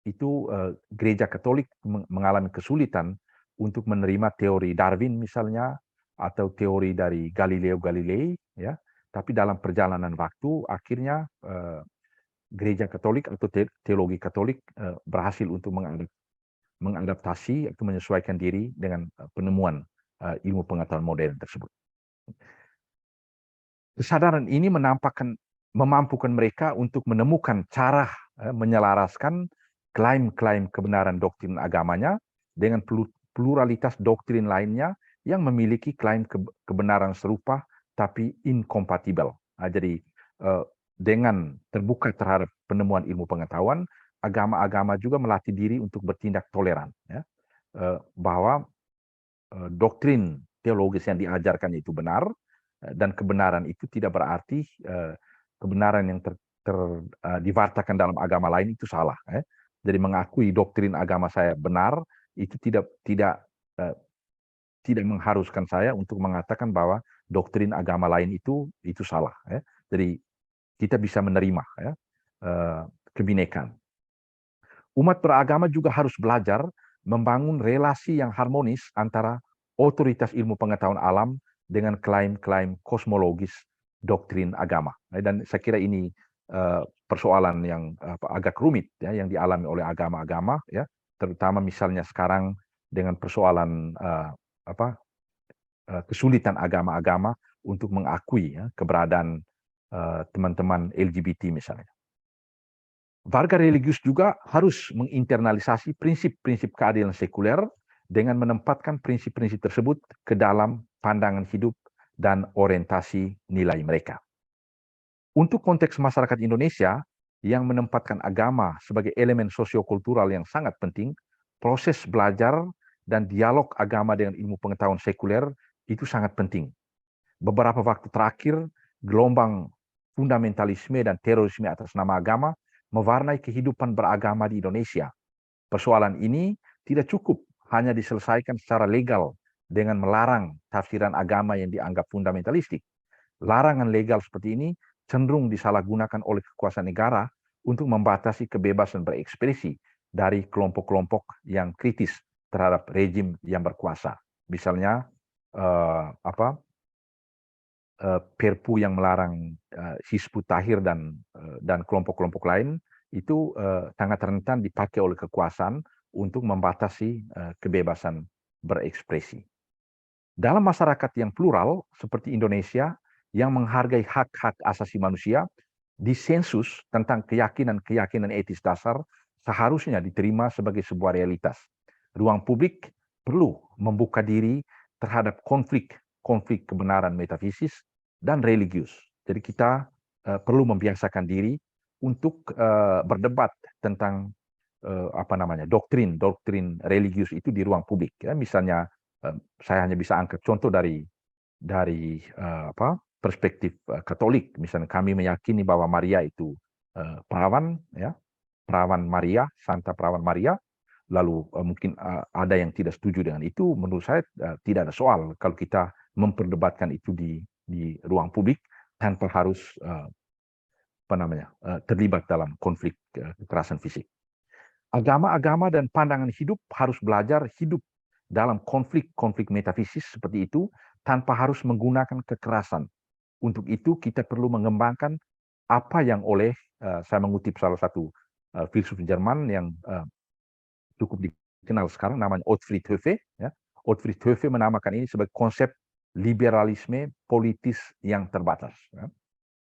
itu gereja Katolik mengalami kesulitan untuk menerima teori Darwin misalnya atau teori dari Galileo Galilei, ya. Tapi dalam perjalanan waktu akhirnya gereja Katolik atau teologi Katolik berhasil untuk mengadaptasi atau menyesuaikan diri dengan penemuan ilmu pengetahuan modern tersebut. Kesadaran ini memampukan mereka untuk menemukan cara menyelaraskan klaim-klaim kebenaran doktrin agamanya dengan pluralitas doktrin lainnya yang memiliki klaim kebenaran serupa tapi inkompatibel. Jadi dengan terbuka terhadap penemuan ilmu pengetahuan, agama-agama juga melatih diri untuk bertindak toleran, ya. Bahwa doktrin teologis yang diajarkan itu benar, dan kebenaran itu tidak berarti kebenaran yang diwartakan dalam agama lain itu salah. Jadi mengakui doktrin agama saya benar itu tidak mengharuskan saya untuk mengatakan bahwa doktrin agama lain itu salah. Jadi kita bisa menerima, ya, kebinekaan. Umat beragama juga harus belajar membangun relasi yang harmonis antara otoritas ilmu pengetahuan alam dengan klaim-klaim kosmologis doktrin agama. Dan saya kira ini persoalan yang agak rumit, ya, yang dialami oleh agama-agama, ya, terutama misalnya sekarang dengan persoalan kesulitan agama-agama untuk mengakui, ya, keberadaan teman-teman LGBT misalnya. Warga religius juga harus menginternalisasi prinsip-prinsip keadilan sekuler dengan menempatkan prinsip-prinsip tersebut ke dalam pandangan hidup dan orientasi nilai mereka. Untuk konteks masyarakat Indonesia yang menempatkan agama sebagai elemen sosiokultural yang sangat penting, proses belajar dan dialog agama dengan ilmu pengetahuan sekuler itu sangat penting. Beberapa waktu terakhir, gelombang fundamentalisme dan terorisme atas nama agama mewarnai kehidupan beragama di Indonesia. Persoalan ini tidak cukup hanya diselesaikan secara legal dengan melarang tafsiran agama yang dianggap fundamentalistik. Larangan legal seperti ini cenderung disalahgunakan oleh kekuasaan negara untuk membatasi kebebasan berekspresi dari kelompok-kelompok yang kritis terhadap rejim yang berkuasa. Misalnya Perpu yang melarang Hizbut Tahrir dan kelompok-kelompok lain itu sangat rentan dipakai oleh kekuasaan untuk membatasi kebebasan berekspresi. Dalam masyarakat yang plural seperti Indonesia yang menghargai hak-hak asasi manusia, disensus tentang keyakinan-keyakinan etis dasar seharusnya diterima sebagai sebuah realitas. Ruang publik perlu membuka diri terhadap konflik kebenaran metafisis dan religius. Jadi kita perlu membiasakan diri untuk berdebat tentang doktrin religius itu di ruang publik. Ya, misalnya saya hanya bisa angkat contoh dari perspektif Katolik. Misalnya kami meyakini bahwa Maria itu Perawan, ya, Perawan Maria, Santa Perawan Maria. Lalu mungkin ada yang tidak setuju dengan itu. Menurut saya tidak ada soal kalau kita memperdebatkan itu di ruang publik tanpa harus terlibat dalam konflik kekerasan fisik. Agama-agama dan pandangan hidup harus belajar hidup dalam konflik-konflik metafisis seperti itu tanpa harus menggunakan kekerasan. Untuk itu kita perlu mengembangkan apa yang oleh saya mengutip salah satu filsuf Jerman yang cukup dikenal sekarang namanya Otfried Höfe, ya. Otfried Höfe menamakan ini sebagai konsep liberalisme politis yang terbatas, ya.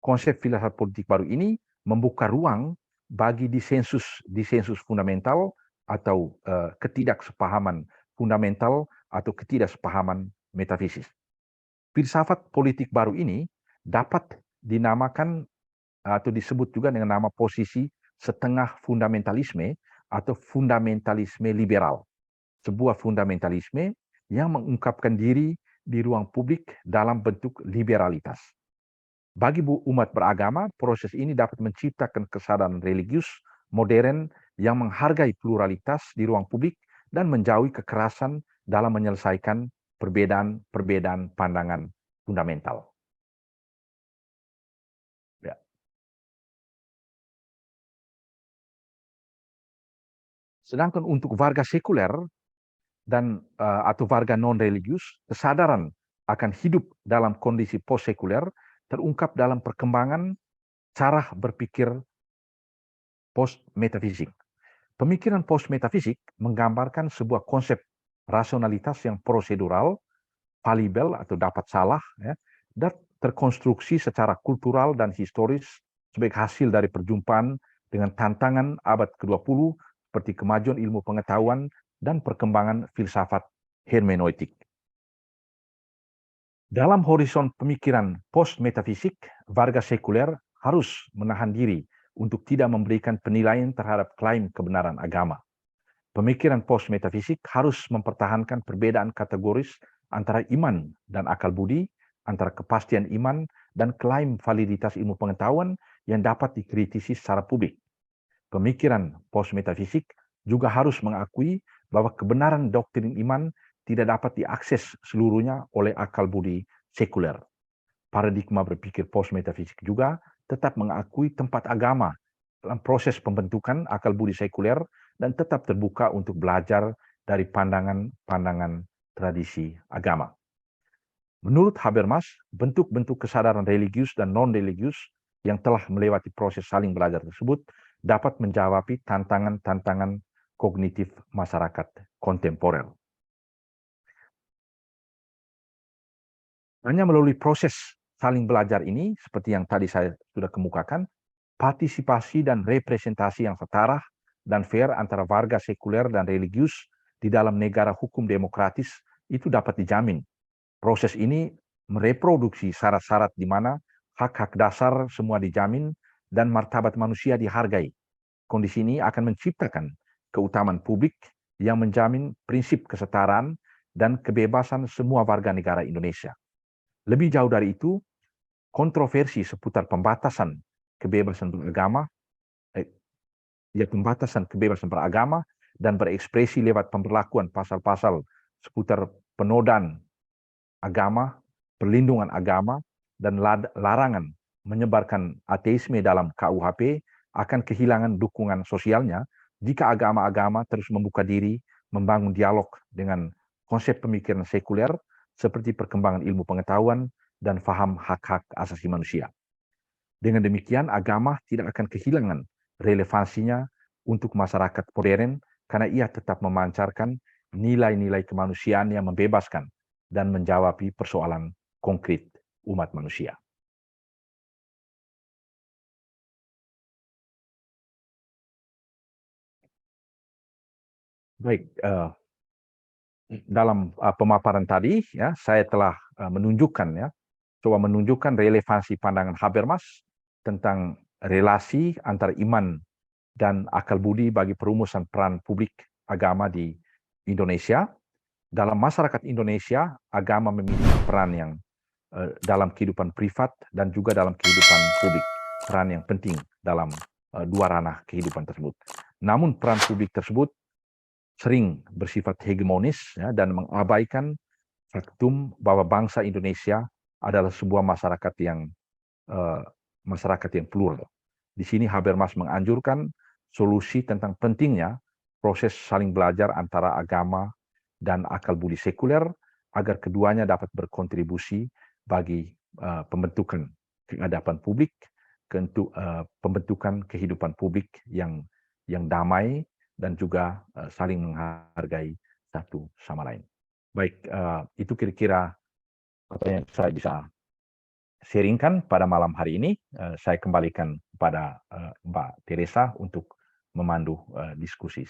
Konsep filsafat politik baru ini membuka ruang bagi disensus fundamental atau ketidaksepahaman fundamental atau ketidaksepahaman metafisis. Filsafat politik baru ini dapat dinamakan atau disebut juga dengan nama posisi setengah fundamentalisme atau fundamentalisme liberal. Sebuah fundamentalisme yang mengungkapkan diri di ruang publik dalam bentuk liberalitas. Bagi umat beragama, proses ini dapat menciptakan kesadaran religius modern yang menghargai pluralitas di ruang publik dan menjauhi kekerasan dalam menyelesaikan perbedaan pandangan fundamental. Ya. Sedangkan untuk warga sekuler dan atau warga non-religius, kesadaran akan hidup dalam kondisi post-sekuler terungkap dalam perkembangan cara berpikir post-metafisik. Pemikiran post-metafisik menggambarkan sebuah konsep rasionalitas yang prosedural, falibel atau dapat salah, ya, dan terkonstruksi secara kultural dan historis sebagai hasil dari perjumpaan dengan tantangan abad ke-20 seperti kemajuan ilmu pengetahuan dan perkembangan filsafat hermeneutik. Dalam horizon pemikiran post-metafisik, warga sekuler harus menahan diri untuk tidak memberikan penilaian terhadap klaim kebenaran agama. Pemikiran post-metafisik harus mempertahankan perbedaan kategoris antara iman dan akal budi, antara kepastian iman dan klaim validitas ilmu pengetahuan yang dapat dikritisi secara publik. Pemikiran post-metafisik juga harus mengakui bahwa kebenaran doktrin iman tidak dapat diakses seluruhnya oleh akal budi sekuler. Paradigma berpikir post-metafisik juga tetap mengakui tempat agama dalam proses pembentukan akal budi sekuler dan tetap terbuka untuk belajar dari pandangan-pandangan tradisi agama. Menurut Habermas, bentuk-bentuk kesadaran religius dan non-religius yang telah melewati proses saling belajar tersebut dapat menjawab tantangan-tantangan kognitif masyarakat kontemporer. Hanya melalui proses saling belajar ini, seperti yang tadi saya sudah kemukakan, partisipasi dan representasi yang setara dan fair antara warga sekuler dan religius di dalam negara hukum demokratis itu dapat dijamin. Proses ini mereproduksi syarat-syarat di mana hak-hak dasar semua dijamin dan martabat manusia dihargai. Kondisi ini akan menciptakan keutamaan publik yang menjamin prinsip kesetaraan dan kebebasan semua warga negara Indonesia. Lebih jauh dari itu, kontroversi seputar pembatasan kebebasan beragama dan berekspresi lewat pemberlakuan pasal-pasal seputar penodaan agama, perlindungan agama, dan larangan menyebarkan ateisme dalam KUHP akan kehilangan dukungan sosialnya jika agama-agama terus membuka diri membangun dialog dengan konsep pemikiran sekuler seperti perkembangan ilmu pengetahuan dan faham hak-hak asasi manusia. Dengan demikian, agama tidak akan kehilangan relevansinya untuk masyarakat modern karena ia tetap memancarkan nilai-nilai kemanusiaan yang membebaskan dan menjawab persoalan konkret umat manusia. Baik, dalam pemaparan tadi ya saya telah coba menunjukkan relevansi pandangan Habermas tentang relasi antara iman dan akal budi bagi perumusan peran publik agama di Indonesia. Dalam masyarakat Indonesia, agama memiliki peran yang dalam kehidupan privat dan juga dalam kehidupan publik, peran yang penting dalam dua ranah kehidupan tersebut. Namun peran publik tersebut sering bersifat hegemonis ya, dan mengabaikan faktum bahwa bangsa Indonesia adalah sebuah masyarakat yang plural. Di sini Habermas menganjurkan solusi tentang pentingnya proses saling belajar antara agama dan akal budi sekuler agar keduanya dapat berkontribusi bagi pembentukan keadaban publik, pembentukan kehidupan publik yang damai dan juga saling menghargai satu sama lain. Baik, itu kira-kira apa yang saya bisa sharingkan pada malam hari ini. Saya kembalikan kepada Mbak Teresa untuk memandu diskusi.